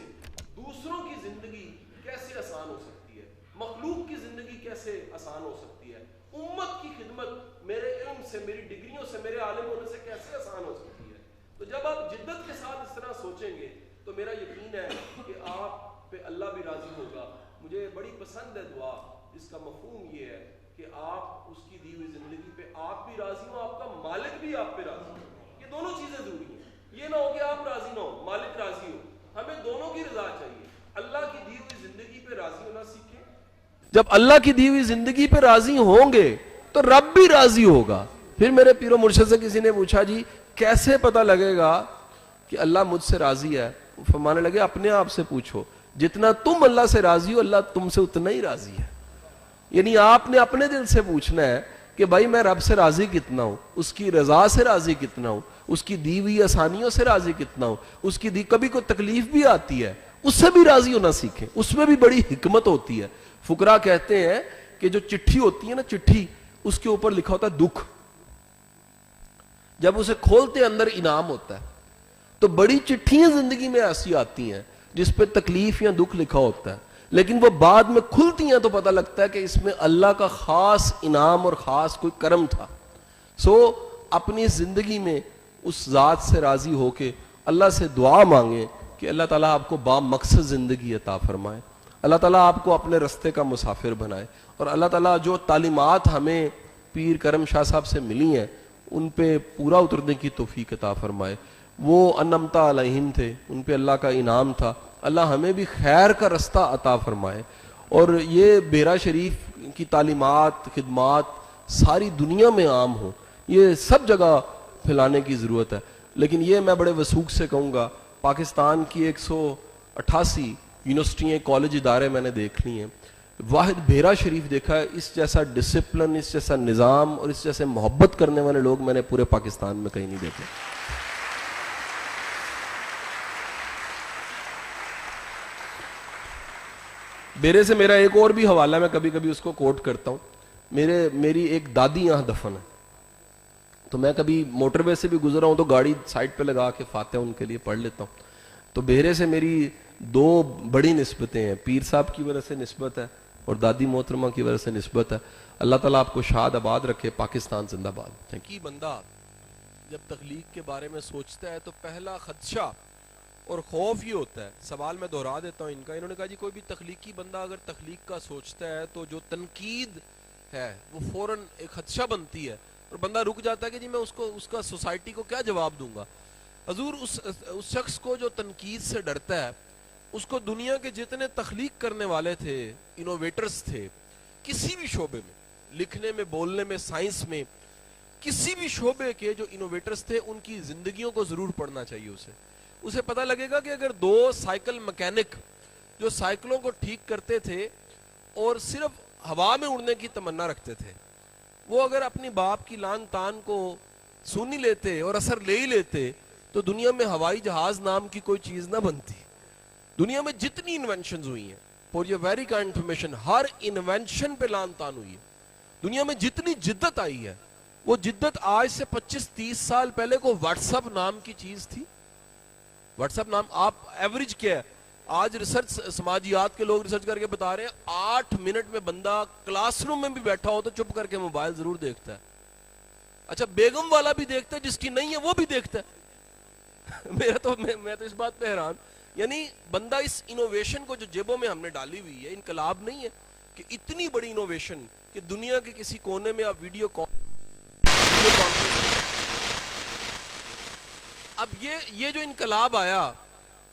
دوسروں کی زندگی کیسے آسان ہو سکتی ہے, مخلوق کی زندگی کیسے آسان ہو سکتی ہے, امت کی خدمت میرے علم سے, میری ڈگریوں سے, میرے عالم ہونے سے کیسے آسان ہو سکتی ہے. تو جب آپ جدت کے ساتھ اس طرح سوچیں گے تو میرا یقین ہے کہ آپ پہ اللہ بھی راضی ہوگا. مجھے بڑی پسند ہے دعا, اس کا مفہوم یہ ہے کہ آپ اس کی دی ہوئی زندگی پہ آپ بھی راضی ہوں, آپ کا مالک بھی آپ پہ راضی ہو. یہ دونوں چیزیں ضروری ہیں. یہ نہ ہو کہ آپ راضی نہ ہو, مالک راضی ہو. ہمیں دونوں کی رضا چاہیے. اللہ کی دی ہوئی زندگی پہ راضی ہونا سیکھیں. جب اللہ کی دی ہوئی زندگی پہ راضی ہوں گے تو رب بھی راضی ہوگا. پھر میرے پیر و مرشد سے کسی نے پوچھا جی کیسے پتہ لگے گا کہ اللہ مجھ سے راضی ہے؟ فرمانے لگے اپنے آپ سے پوچھو, جتنا تم اللہ سے راضی ہو اللہ تم سے اتنا ہی راضی ہے. یعنی آپ نے اپنے دل سے پوچھنا ہے کہ بھائی میں رب سے راضی کتنا ہوں, اس کی رضا سے راضی کتنا ہوں, اس کی دی ہوئی آسانیوں سے راضی کتنا ہوں, اس کی دی کبھی کوئی تکلیف بھی آتی ہے اس سے بھی راضی ہونا سیکھیں. اس میں بھی بڑی حکمت ہوتی ہے. فقراء کہتے ہیں کہ جو چٹھی ہوتی ہے نا, چٹھی اس کے اوپر لکھا ہوتا ہے دکھ, جب اسے کھولتے اندر انعام ہوتا ہے. تو بڑی چٹھیاں زندگی میں ایسی آتی ہیں جس پہ تکلیف یا دکھ لکھا ہوتا ہے, لیکن وہ بعد میں کھلتی ہیں تو پتہ لگتا ہے کہ اس میں اللہ کا خاص انعام اور خاص کوئی کرم تھا. اپنی زندگی میں اس ذات سے راضی ہو کے اللہ سے دعا مانگیں کہ اللہ تعالیٰ آپ کو با مقصد زندگی عطا فرمائے, اللہ تعالیٰ آپ کو اپنے رستے کا مسافر بنائے, اور اللہ تعالیٰ جو تعلیمات ہمیں پیر کرم شاہ صاحب سے ملی ہیں ان پہ پورا اترنے کی توفیق عطا فرمائے. وہ انمتا علیہم تھے, ان پہ اللہ کا انعام تھا, اللہ ہمیں بھی خیر کا رستہ عطا فرمائے. اور یہ بیرا شریف کی تعلیمات, خدمات ساری دنیا میں عام ہوں, یہ سب جگہ پھیلانے کی ضرورت ہے. لیکن یہ میں بڑے وثوق سے کہوں گا, پاکستان کی 188 یونیورسٹیاں, کالج, ادارے میں نے دیکھ لی ہیں, واحد بیرا شریف دیکھا ہے. اس جیسا ڈسپلن, اس جیسا نظام اور اس جیسے محبت کرنے والے لوگ میں نے پورے پاکستان میں کہیں نہیں دیکھے. بیرے سے میرا ایک اور بھی حوالہ, میں کبھی کبھی اس کو کوٹ کرتا ہوں. میری ایک دادی یہاں دفن ہے, تو میں کبھی موٹر وے سے بھی گزرا ہوں تو گاڑی سائڈ پہ لگا کے فاتحہ ان کے لیے پڑھ لیتا ہوں. تو بیرے سے میری 2 بڑی نسبتیں ہیں, پیر صاحب کی وجہ سے نسبت ہے اور دادی محترمہ کی وجہ سے نسبت ہے. اللہ تعالیٰ آپ کو شاد آباد رکھے. پاکستان زندہ باد. کی بندہ جب تخلیق کے بارے میں سوچتا ہے تو پہلا خدشہ اور خوف یہ ہوتا ہے. سوال میں دہرا دیتا ہوں ان کا. انہوں نے کہا جی کوئی بھی تخلیقی بندہ اگر تخلیق کا سوچتا ہے تو جو تنقید ہے وہ فوراً ایک خدشہ بنتی ہے اور بندہ رک جاتا ہے کہ جی میں اس کا سوسائٹی کو کیا جواب دوں گا. حضور اس شخص کو جو تنقید سے ڈرتا ہے, اس کو دنیا کے جتنے تخلیق کرنے والے تھے, انوویٹرز تھے, کسی بھی شعبے میں, لکھنے میں, بولنے میں, سائنس میں, کسی بھی شعبے کے جو انوویٹرز تھے ان کی زندگیوں کو ضرور پڑھنا چاہیے. اسے پتہ لگے گا کہ اگر 2 سائیکل مکینک جو سائیکلوں کو ٹھیک کرتے تھے اور صرف ہوا میں اڑنے کی تمنا رکھتے تھے, وہ اگر اپنی باپ کی لان تان کو سن ہی لیتے اور اثر لے ہی لیتے تو دنیا میں ہوائی جہاز نام کی کوئی چیز نہ بنتی. دنیا میں جتنی انوینشنز ہوئی ہیں, for your very kind information, Hare invention پہ لان تان ہوئی ہے. دنیا میں جتنی جدت آئی ہے, وہ جدت آج سے 25-30 سال پہلے کو واٹس ایپ نام کی چیز تھی. واٹس ایپ نام, آپ ایوریج کیا ہے آج ریسرچ, سماجیات کے لوگ ریسرچ کر کے بتا رہے ہیں 8 منٹ میں بندہ کلاس روم میں بھی بیٹھا ہو تو چپ کر کے موبائل ضرور دیکھتا ہے. اچھا بیگم والا بھی دیکھتا ہے, جس کی نہیں ہے وہ بھی دیکھتا ہے. میں تو اس بات پہ حیران یعنی بندہ اس انوویشن کو جو جیبوں میں ہم نے ڈالی ہوئی ہے، انقلاب نہیں ہے کہ اتنی بڑی انوویشن کہ دنیا کے کسی کونے میں آپ ویڈیو کانفرنس، اب یہ جو انقلاب آیا،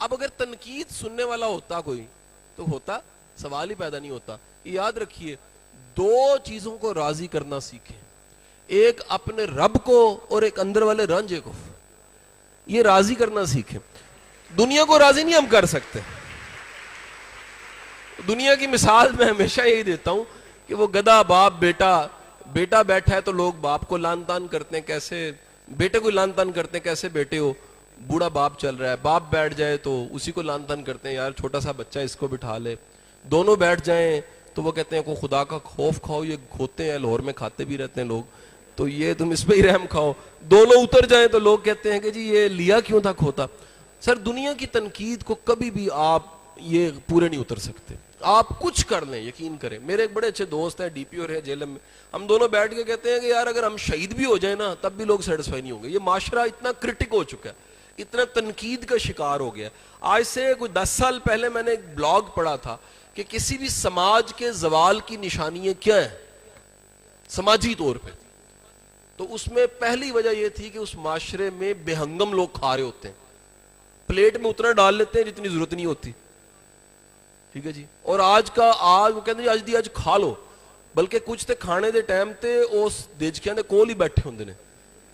اب اگر تنقید سننے والا ہوتا کوئی تو ہوتا، سوال ہی پیدا نہیں ہوتا. یاد رکھیے، دو چیزوں کو راضی کرنا سیکھیں، ایک اپنے رب کو اور ایک اندر والے رانجھے کو. یہ راضی کرنا سیکھیں. دنیا کو راضی نہیں ہم کر سکتے. دنیا کی مثال میں ہمیشہ یہی دیتا ہوں کہ وہ گدھا باپ بیٹا بیٹھا ہے تو لوگ باپ کو لان تان کرتے ہیں، کیسے بیٹے کو لان تان کرتے ہیں، کیسے بیٹے ہو. بوڑھا باپ چل رہا ہے، باپ بیٹھ جائے تو اسی کو لان تان کرتے ہیں، یار چھوٹا سا بچہ اس کو بٹھا لے. دونوں بیٹھ جائیں تو وہ کہتے ہیں کو خدا کا خوف کھاؤ، یہ کھوتے ہیں لاہور میں کھاتے بھی رہتے ہیں لوگ، تو یہ تم اس پہ ہی رحم کھاؤ. دونوں اتر جائیں تو لوگ کہتے ہیں کہ جی یہ لیا کیوں تھا کھوتا. سر دنیا کی تنقید کو کبھی بھی آپ یہ پورے نہیں اتر سکتے. آپ کچھ کر لیں، یقین کریں. میرے ایک بڑے اچھے دوست ہیں، ڈی پی او رہے جیل میں، ہم دونوں بیٹھ کے کہتے ہیں کہ یار اگر ہم شہید بھی ہو جائیں نا تب بھی لوگ سیٹسفائی نہیں ہوں گے. یہ معاشرہ اتنا کرٹک ہو چکا ہے، اتنا تنقید کا شکار ہو گیا. آج سے کوئی 10 سال پہلے میں نے ایک بلاگ پڑھا تھا کہ کسی بھی سماج کے زوال کی نشانیاں کیا ہیں سماجی طور پہ، تو اس میں پہلی وجہ یہ تھی کہ اس معاشرے میں بے ہنگم لوگ کھا رہے ہوتے ہیں، پلیٹ میں اتنا ڈال لیتے ہیں جتنی ضرورت نہیں ہوتی. ٹھیک ہے جی. اور آج وہ کہتے ہیں آج کھا لو، بلکہ کچھ تے کھانے دے ٹائم تے اس دیجکیاں دے کول ہی بیٹھے ہوندے نے،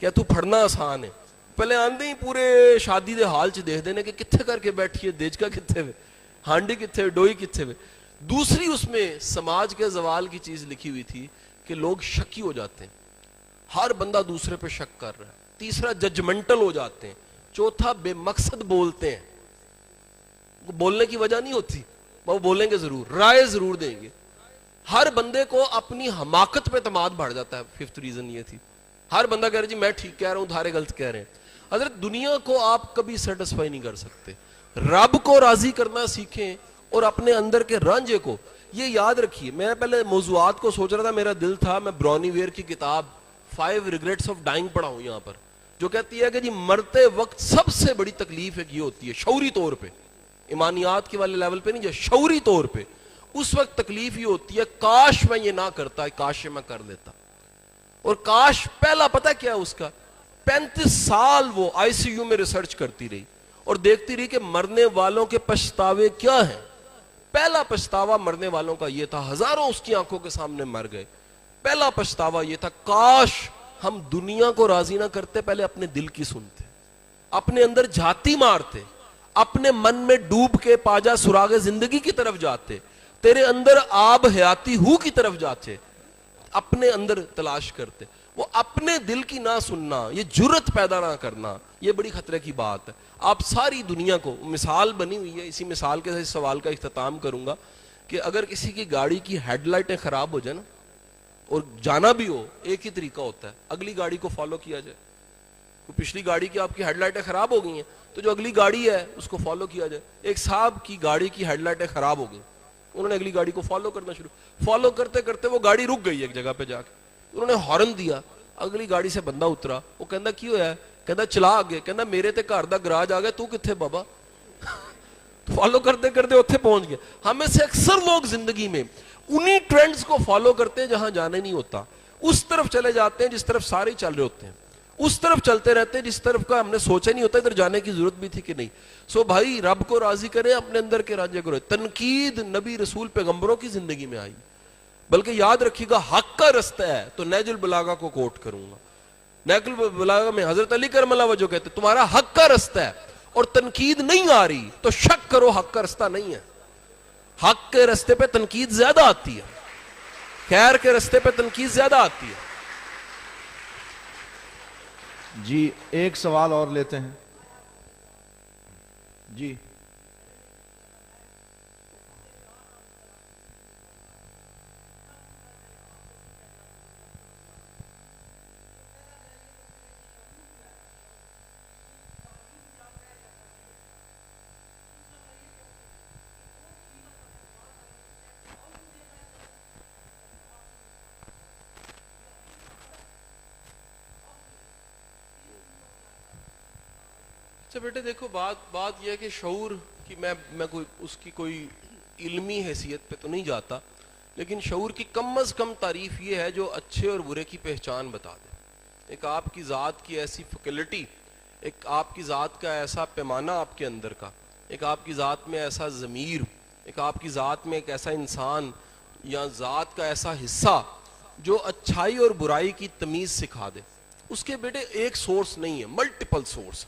کیا تو پھڑنا آسان ہے. پہلے آندے ہی پورے شادی دے حال چ دیکھ دینے کہ کتھے کر کے بیٹھی ہے، دیجکا کتھے وے، ہانڈی کتھے وے، ڈوئی کتھے وے. دوسری اس میں سماج کے زوال کی چیز لکھی ہوئی تھی کہ لوگ شکی ہو جاتے ہیں، ہر بندہ دوسرے پہ شک کر رہا ہے. تیسرا ججمنٹل ہو جاتے ہیں. چوتھا بے مقصد بولتے ہیں، بولنے کی وجہ نہیں ہوتی، وہ بولیں گے ضرور، رائے ضرور دیں گے. ہر بندے کو اپنی حماقت پہ اعتماد بڑھ جاتا ہے. ففتھ ریزن یہ تھی، ہر بندہ کہہ رہا جی میں ٹھیک کہہ رہا ہوں، دھارے غلط کہہ رہے ہیں. حضرت دنیا کو آپ کبھی سیٹسفائی نہیں کر سکتے. رب کو راضی کرنا سیکھیں اور اپنے اندر کے رانجھے کو. یہ یاد رکھیے، میں پہلے موضوعات کو سوچ رہا تھا، میرا دل تھا میں برونی ویئر کی کتاب 5 ریگریٹس آف ڈائنگ پڑھاؤں یہاں پر، جو کہتی ہے کہ جی مرتے وقت سب سے بڑی تکلیف ایک یہ ہوتی ہے شعوری طور پہ، ایمانیات کے والے لیول پہ نہیں، جو شعوری طور پہ اس وقت تکلیف یہ ہوتی ہے کاش میں یہ نہ کرتا، کاش میں کر لیتا. اور کاش پہلا پتہ کیا ہے اس کا، 35 سال وہ آئی سی یو میں ریسرچ کرتی رہی اور دیکھتی رہی کہ مرنے والوں کے پچھتاوے کیا ہیں. پہلا پچھتاوا مرنے والوں کا یہ تھا، ہزاروں اس کی آنکھوں کے سامنے مر گئے. پہلا پچھتاوا یہ تھا کاش ہم دنیا کو راضی نہ کرتے، پہلے اپنے دل کی سنتے، اپنے اندر جھاتی مارتے، اپنے من میں ڈوب کے پاجا سراغ زندگی کی طرف جاتے، تیرے اندر آب حیاتی ہو کی طرف جاتے، اپنے اندر تلاش کرتے. وہ اپنے دل کی نہ سننا، یہ جرت پیدا نہ کرنا، یہ بڑی خطرے کی بات ہے. آپ ساری دنیا کو مثال بنی ہوئی ہے، اسی مثال کے اس سوال کا اختتام کروں گا کہ اگر کسی کی گاڑی کی ہیڈ لائٹیں خراب ہو جائے نا اور جانا بھی ہو، ایک ہی طریقہ ہوتا ہے، اگلی گاڑی کو فالو کیا جائے. پچھلی گاڑی کی آپ کی ہیڈ لائٹیں خراب ہو گئی ہیں تو جو اگلی گاڑی ہے اس کو فالو کیا جائے. ایک صاحب کی گاڑی کی ہیڈ لائٹیں خراب ہو گئی، انہوں نے اگلی گاڑی کو فالو کرنا فالو کرتے کرتے وہ گاڑی رک گئی ایک جگہ پہ جا کے، انہوں نے ہارن دیا، اگلی گاڑی سے بندہ اترا، وہ کہندا کی ہویا ہے، کہندا چلا آگے، کہندا میرے تے گھر دا گراج آ گیا، تو کتھے بابا. فالو کرتے کرتے اتنے پہنچ گیا. ہمیں سے اکثر لوگ زندگی میں انہی ٹرینڈز کو فالو کرتے ہیں جہاں جانے نہیں ہوتا، اس طرف چلے جاتے ہیں جس طرف سارے چل رہے ہوتے ہیں، اس طرف چلتے رہتے ہیں جس طرف کا ہم نے سوچا نہیں ہوتا ادھر جانے کی ضرورت بھی تھی کہ نہیں. سو بھائی رب کو راضی کریں، اپنے اندر کے رانجھے کرو. تنقید نبی رسول پیغمبروں کی زندگی میں آئی، بلکہ یاد رکھیے گا حق کا رستہ ہے. تو نہج البلاغہ کو کوٹ کروں گا، نہج البلاغہ میں حضرت علی کرم اللہ وجہ کہتے تمہارا حق کا رستہ ہے اور تنقید نہیں آ رہی تو شک کرو حق کا رستہ نہیں ہے. حق کے رستے پہ تنقید زیادہ آتی ہے، خیر کے رستے پہ تنقید زیادہ آتی ہے. جی ایک سوال اور لیتے ہیں. جی اچھا بیٹے دیکھو، بات یہ ہے کہ شعور کہ میں کوئی اس کی کوئی علمی حیثیت پہ تو نہیں جاتا، لیکن شعور کی کم از کم تعریف یہ ہے جو اچھے اور برے کی پہچان بتا دے. ایک آپ کی ذات کی ایسی فیکلٹی، ایک آپ کی ذات کا ایسا پیمانہ آپ کے اندر کا، ایک آپ کی ذات میں ایسا ضمیر، ایک آپ کی ذات میں ایک ایسا انسان یا ذات کا ایسا حصہ جو اچھائی اور برائی کی تمیز سکھا دے. اس کے بیٹے ایک سورس نہیں ہے، ملٹیپل سورس.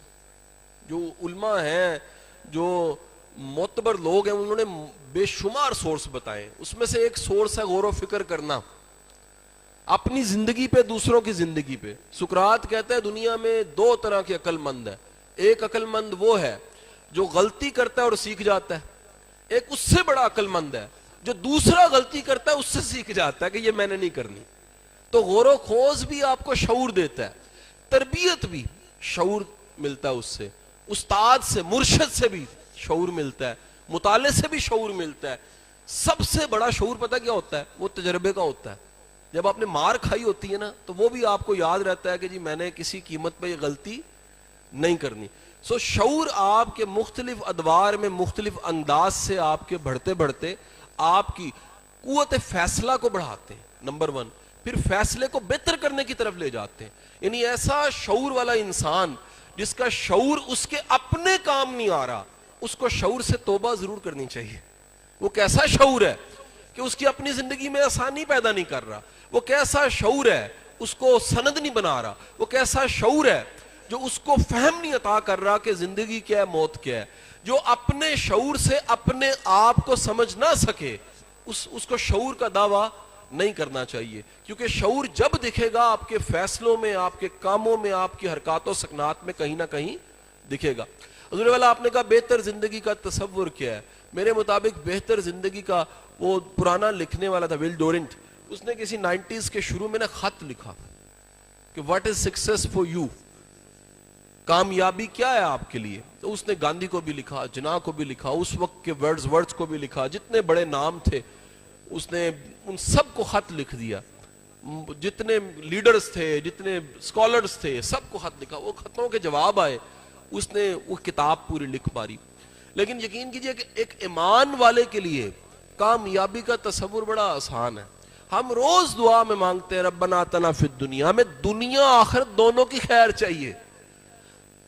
جو علماء ہیں، جو معتبر لوگ ہیں، انہوں نے بے شمار سورس بتائے. اس میں سے ایک سورس ہے غور و فکر کرنا اپنی زندگی پہ، دوسروں کی زندگی پہ. سقراط کہتا ہے دنیا میں دو طرح کے عقل مند ہے. ایک عقل مند وہ ہے جو غلطی کرتا ہے اور سیکھ جاتا ہے. ایک اس سے بڑا عقل مند ہے جو دوسرا غلطی کرتا ہے اس سے سیکھ جاتا ہے کہ یہ میں نے نہیں کرنی. تو غور و خوض بھی آپ کو شعور دیتا ہے، تربیت بھی شعور ملتا ہے اس سے، استاد سے، مرشد سے بھی شعور ملتا ہے، مطالعے سے بھی شعور ملتا ہے. سب سے بڑا شعور پتہ کیا ہوتا ہے؟ وہ تجربے کا ہوتا ہے. جب آپ نے مار کھائی ہوتی ہے نا تو وہ بھی آپ کو یاد رہتا ہے کہ جی میں نے کسی قیمت پہ یہ غلطی نہیں کرنی. سو شعور آپ کے مختلف ادوار میں مختلف انداز سے آپ کے بڑھتے بڑھتے آپ کی قوت فیصلہ کو بڑھاتے ہیں، نمبر ون. پھر فیصلے کو بہتر کرنے کی طرف لے جاتے ہیں. یعنی ایسا شعور والا انسان جس کا شعور اس کے اپنے کام نہیں آ رہا، اس کو شعور سے توبہ ضرور کرنی چاہیے. وہ کیسا شعور ہے کہ اس کی اپنی زندگی میں آسانی پیدا نہیں کر رہا. وہ کیسا شعور ہے اس کو سند نہیں بنا رہا. وہ کیسا شعور ہے جو اس کو فہم نہیں عطا کر رہا کہ زندگی کیا ہے، موت کیا ہے. جو اپنے شعور سے اپنے آپ کو سمجھ نہ سکے اس کو شعور کا دعویٰ نہیں کرنا چاہیے، کیونکہ شعور جب دکھے گا آپ کے فیصلوں میں، آپ کے کاموں میں، آپ کی حرکات و سکنات میں کہیں نہ کہیں دکھے گا. حضور والا آپ نے کہا بہتر زندگی کا تصور کیا ہے؟ میرے مطابق بہتر زندگی کا، وہ پرانا لکھنے والا تھا ول ڈورنٹ، اس نے کسی 90s کے شروع میں خط لکھا کہ what is success for you, کامیابی کیا ہے آپ کے لیے. تو اس نے گاندھی کو بھی لکھا، جناح کو بھی لکھا، اس وقت کے ورڈز کو بھی لکھا، جتنے بڑے نام تھے اس نے ان سب کو خط لکھ دیا. جتنے لیڈرز تھے، جتنے اسکالرز تھے، سب کو خط لکھا. وہ خطوں کے جواب آئے، اس نے وہ کتاب پوری لکھ ماری. لیکن یقین کیجئے کہ ایک ایمان والے کے لیے کامیابی کا تصور بڑا آسان ہے. ہم روز دعا میں مانگتے ہیں ربنا آتنا فی الدنیا، ہمیں دنیا آخرت دونوں کی خیر چاہیے.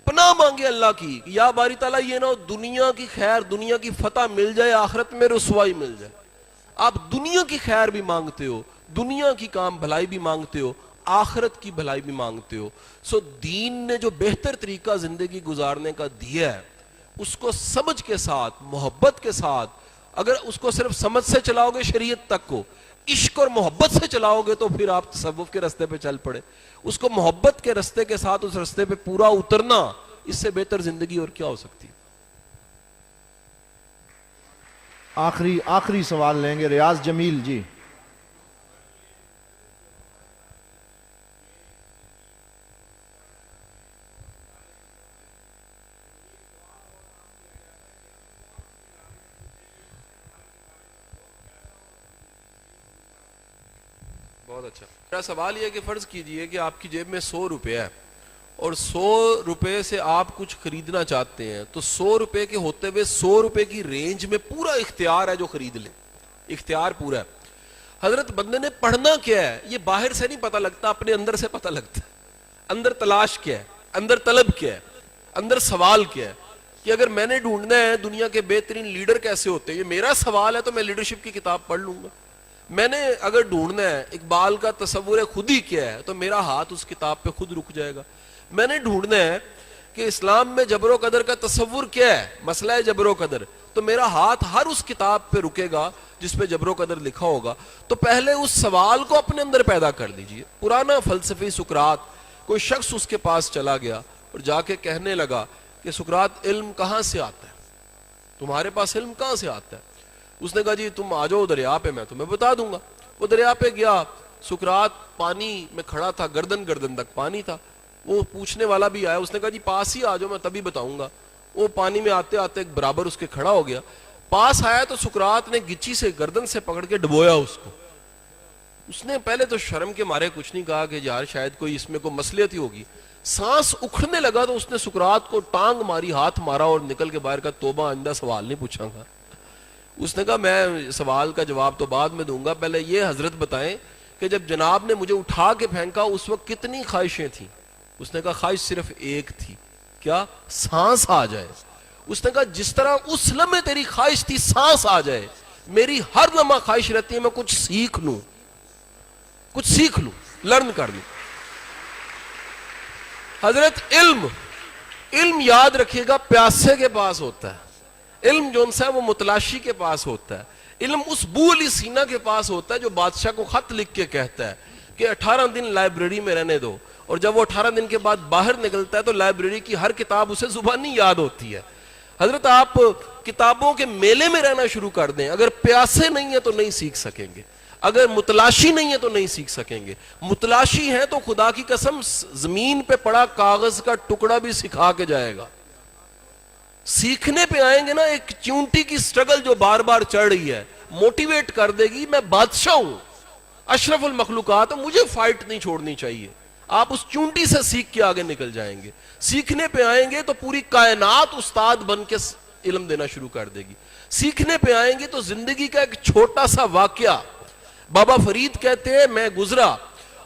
پناہ مانگے اللہ کی، یا باری تعالیٰ یہ نہ ہو دنیا کی خیر، دنیا کی فتح مل جائے، آخرت میں رسوائی مل جائے. آپ دنیا کی خیر بھی مانگتے ہو، دنیا کی کام بھلائی بھی مانگتے ہو، آخرت کی بھلائی بھی مانگتے ہو. سو دین نے جو بہتر طریقہ زندگی گزارنے کا دیا ہے اس کو سمجھ کے ساتھ، محبت کے ساتھ، اگر اس کو صرف سمجھ سے چلاؤ گے شریعت تک کو، عشق اور محبت سے چلاؤ گے تو پھر آپ تصوف کے رستے پہ چل پڑے. اس کو محبت کے رستے کے ساتھ اس رستے پہ پورا اترنا، اس سے بہتر زندگی اور کیا ہو سکتی ہے. آخری سوال لیں گے ریاض جمیل جی. بہت اچھا. میرا سوال یہ ہے کہ فرض کیجئے کہ آپ کی جیب میں 100 روپے ہے اور 100 روپے سے آپ کچھ خریدنا چاہتے ہیں، تو 100 روپے کے ہوتے ہوئے 100 روپے کی رینج میں پورا اختیار ہے جو خرید لیں، اختیار پورا ہے. حضرت بندے نے پڑھنا کیا ہے یہ باہر سے نہیں پتہ لگتا، اپنے اندر سے پتہ لگتا ہے. اندر تلاش کیا ہے، اندر طلب کیا ہے، اندر سوال کیا ہے کہ اگر میں نے ڈھونڈنا ہے دنیا کے بہترین لیڈر کیسے ہوتے ہیں، یہ میرا سوال ہے تو میں لیڈرشپ کی کتاب پڑھ لوں گا. میں نے اگر ڈھونڈنا ہے اقبال کا تصور خود ہی کیا ہے تو میرا ہاتھ اس کتاب پہ خود رک جائے گا. میں نے ڈھونڈنا ہے کہ اسلام میں جبر و قدر کا تصور کیا ہے، مسئلہ ہے جبر و قدر، تو میرا ہاتھ ہر اس کتاب پہ رکے گا جس پہ جبر و قدر لکھا ہوگا. تو پہلے اس سوال کو اپنے اندر پیدا کر لیجئے. پرانا فلسفی سقراط، کوئی شخص اس کے پاس چلا گیا اور جا کے کہنے لگا کہ سقراط علم کہاں سے آتا ہے، تمہارے پاس علم کہاں سے آتا ہے؟ اس نے کہا جی تم آ جاؤ دریا پہ، میں تمہیں بتا دوں گا. وہ دریا پہ گیا، سقراط پانی میں کھڑا تھا، گردن تک پانی تھا. وہ پوچھنے والا بھی آیا، اس نے کہا جی پاس ہی آ جاؤ میں تبھی بتاؤں گا. وہ پانی میں آتے آتے ایک برابر اس کے کھڑا ہو گیا. پاس آیا تو سقراط نے گچی سے گردن سے پکڑ کے ڈبویا اس کو. اس نے پہلے تو شرم کے مارے کچھ نہیں کہا کہ یار شاید کوئی اس میں کوئی مصلحت ہی ہوگی. سانس اکھڑنے لگا تو اس نے سقراط کو ٹانگ ماری, ہاتھ مارا اور نکل کے باہر کا توبہ آئندہ سوال نہیں پوچھا گا. اس نے کہا میں سوال کا جواب تو بعد میں دوں گا, پہلے یہ حضرت بتائیں کہ جب جناب نے مجھے اٹھا کے پھینکا اس وقت کتنی خواہشیں تھیں؟ اس نے کہا خواہش صرف ایک تھی, کیا؟ سانس آ جائے. اس نے کہا جس طرح اس لمحے تیری خواہش تھی سانس آ جائے, میری ہر لمحہ خواہش رہتی ہے میں کچھ سیکھ لوں, لرن کر لوں. حضرت علم یاد رکھیے گا پیاسے کے پاس ہوتا ہے, علم جو ہے وہ متلاشی کے پاس ہوتا ہے, علم اس بولی سینہ کے پاس ہوتا ہے جو بادشاہ کو خط لکھ کے کہتا ہے کہ 18 دن لائبریری میں رہنے دو, اور جب وہ 18 دن کے بعد باہر نکلتا ہے تو لائبریری کی ہر کتاب اسے زبانی یاد ہوتی ہے. حضرت آپ کتابوں کے میلے میں رہنا شروع کر دیں, اگر پیاسے نہیں ہیں تو نہیں سیکھ سکیں گے, اگر متلاشی نہیں ہے تو نہیں سیکھ سکیں گے. متلاشی ہے تو خدا کی قسم زمین پہ پڑا کاغذ کا ٹکڑا بھی سکھا کے جائے گا. سیکھنے پہ آئیں گے نا, ایک چونٹی کی سٹرگل جو بار بار چڑھ رہی ہے موٹیویٹ کر دے گی, میں بادشاہ ہوں, اشرف المخلوقات, مجھے فائٹ نہیں چھوڑنی چاہیے. آپ اس چونٹی سے سیکھ کے آگے نکل جائیں گے. سیکھنے پہ آئیں گے تو پوری کائنات استاد بن کے علم دینا شروع کر دے گی. سیکھنے پہ آئیں گے تو زندگی کا ایک چھوٹا سا واقعہ, بابا فرید کہتے ہیں میں گزرا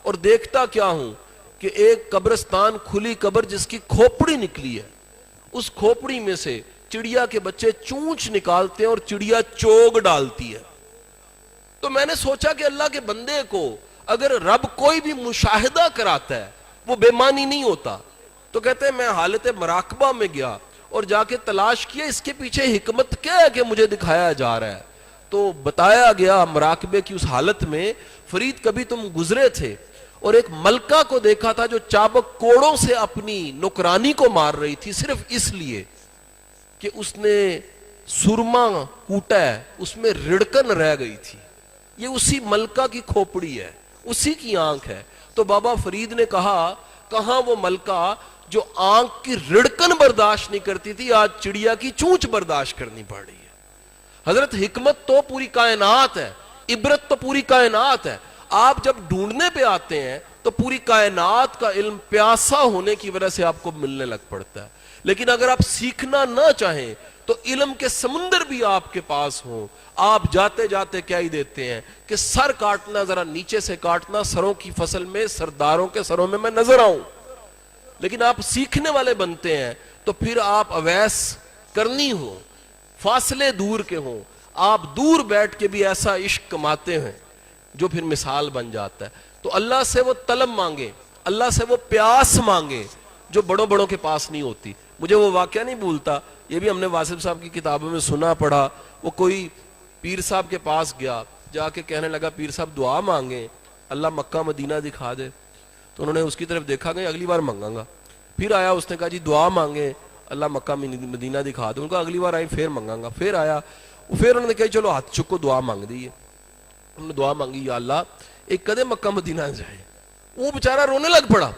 اور دیکھتا کیا ہوں کہ ایک قبرستان, کھلی قبر جس کی کھوپڑی نکلی ہے, اس کھوپڑی میں سے چڑیا کے بچے چونچ نکالتے ہیں اور چڑیا چوگ ڈالتی ہے. تو میں نے سوچا کہ اللہ کے بندے کو اگر رب کوئی بھی مشاہدہ کراتا ہے وہ بے معنی نہیں ہوتا. تو کہتے ہیں میں حالت مراقبہ میں گیا اور جا کے تلاش کیا اس کے پیچھے حکمت کیا ہے کہ مجھے دکھایا جا رہا ہے. تو بتایا گیا مراقبے کی اس حالت میں, فرید کبھی تم گزرے تھے اور ایک ملکہ کو دیکھا تھا جو چابک کوڑوں سے اپنی نوکرانی کو مار رہی تھی صرف اس لیے کہ اس نے سرما کوٹا ہے, اس میں رڑکن رہ گئی تھی. یہ اسی ملکہ کی کھوپڑی ہے, اسی کی آنکھ ہے. تو بابا فرید نے کہا کہاں وہ ملکہ جو آنکھ کی رڑکن برداشت نہیں کرتی تھی, آج چڑیا کی چونچ برداشت کرنی پڑ رہی ہے. حضرت حکمت تو پوری کائنات ہے, عبرت تو پوری کائنات ہے. آپ جب ڈھونڈنے پہ آتے ہیں تو پوری کائنات کا علم پیاسا ہونے کی وجہ سے آپ کو ملنے لگ پڑتا ہے. لیکن اگر آپ سیکھنا نہ چاہیں تو علم کے سمندر بھی آپ کے پاس ہوں, آپ جاتے جاتے کیا ہی دیتے ہیں کہ سر کاٹنا, ذرا نیچے سے کاٹنا, سروں کی فصل میں سرداروں کے سروں میں نظر آؤں. لیکن آپ سیکھنے والے بنتے ہیں تو پھر آپ اویس کرنی ہو, فاصلے دور کے ہوں, آپ دور بیٹھ کے بھی ایسا عشق کماتے ہیں جو پھر مثال بن جاتا ہے. تو اللہ سے وہ طلب مانگے, اللہ سے وہ پیاس مانگے جو بڑوں بڑوں کے پاس نہیں ہوتی. مجھے وہ واقعہ نہیں بھولتا, یہ بھی ہم نے واصف صاحب کی کتابوں میں سنا پڑھا. وہ کوئی پیر صاحب کے پاس گیا, جا کے کہنے لگا پیر صاحب دعا مانگیں اللہ مکہ مدینہ دکھا دے. تو انہوں نے اس کی طرف دیکھا کہ اگلی بار مانگا گا. پھر آیا, اس نے کہا جی دعا مانگیں اللہ مکہ مدینہ دکھا دے. ان کا اگلی بار آئی پھر مانگا گا. پھر آیا, پھر انہوں نے کہا چلو ہاتھ چکو دعا مانگ دی ہے. انہوں نے دعا مانگی یا اللہ ایک کدے مکہ مدینہ جائے. وہ بیچارہ رونے لگ پڑا,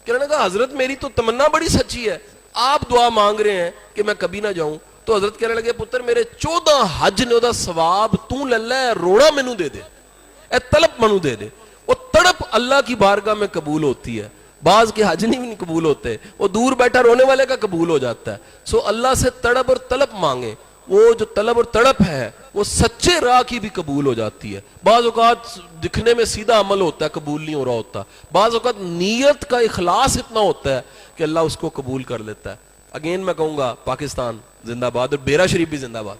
کہنے لگا حضرت میری تو تمنا بڑی سچی ہے, آپ دعا مانگ رہے ہیں کہ میں کبھی نہ جاؤں. تو حضرت کہنے لگے پتر میرے 14 حج نے دا ثواب تو لے لے, روڑا مینوں دے دے, اے طلب منو دے دے. وہ تڑپ اللہ کی بارگاہ میں قبول ہوتی ہے. بعض کے حج نہیں قبول ہوتے, وہ دور بیٹھا رونے والے کا قبول ہو جاتا ہے. سو اللہ سے تڑپ اور طلب مانگے, وہ جو طلب اور تڑپ ہے وہ سچے راہ کی بھی قبول ہو جاتی ہے. بعض اوقات دکھنے میں سیدھا عمل ہوتا ہے قبول نہیں ہو رہا ہوتا, بعض اوقات نیت کا اخلاص اتنا ہوتا ہے کہ اللہ اس کو قبول کر لیتا ہے. اگین میں کہوں گا پاکستان زندہ باد اور بیرا شریف بھی زندہ باد.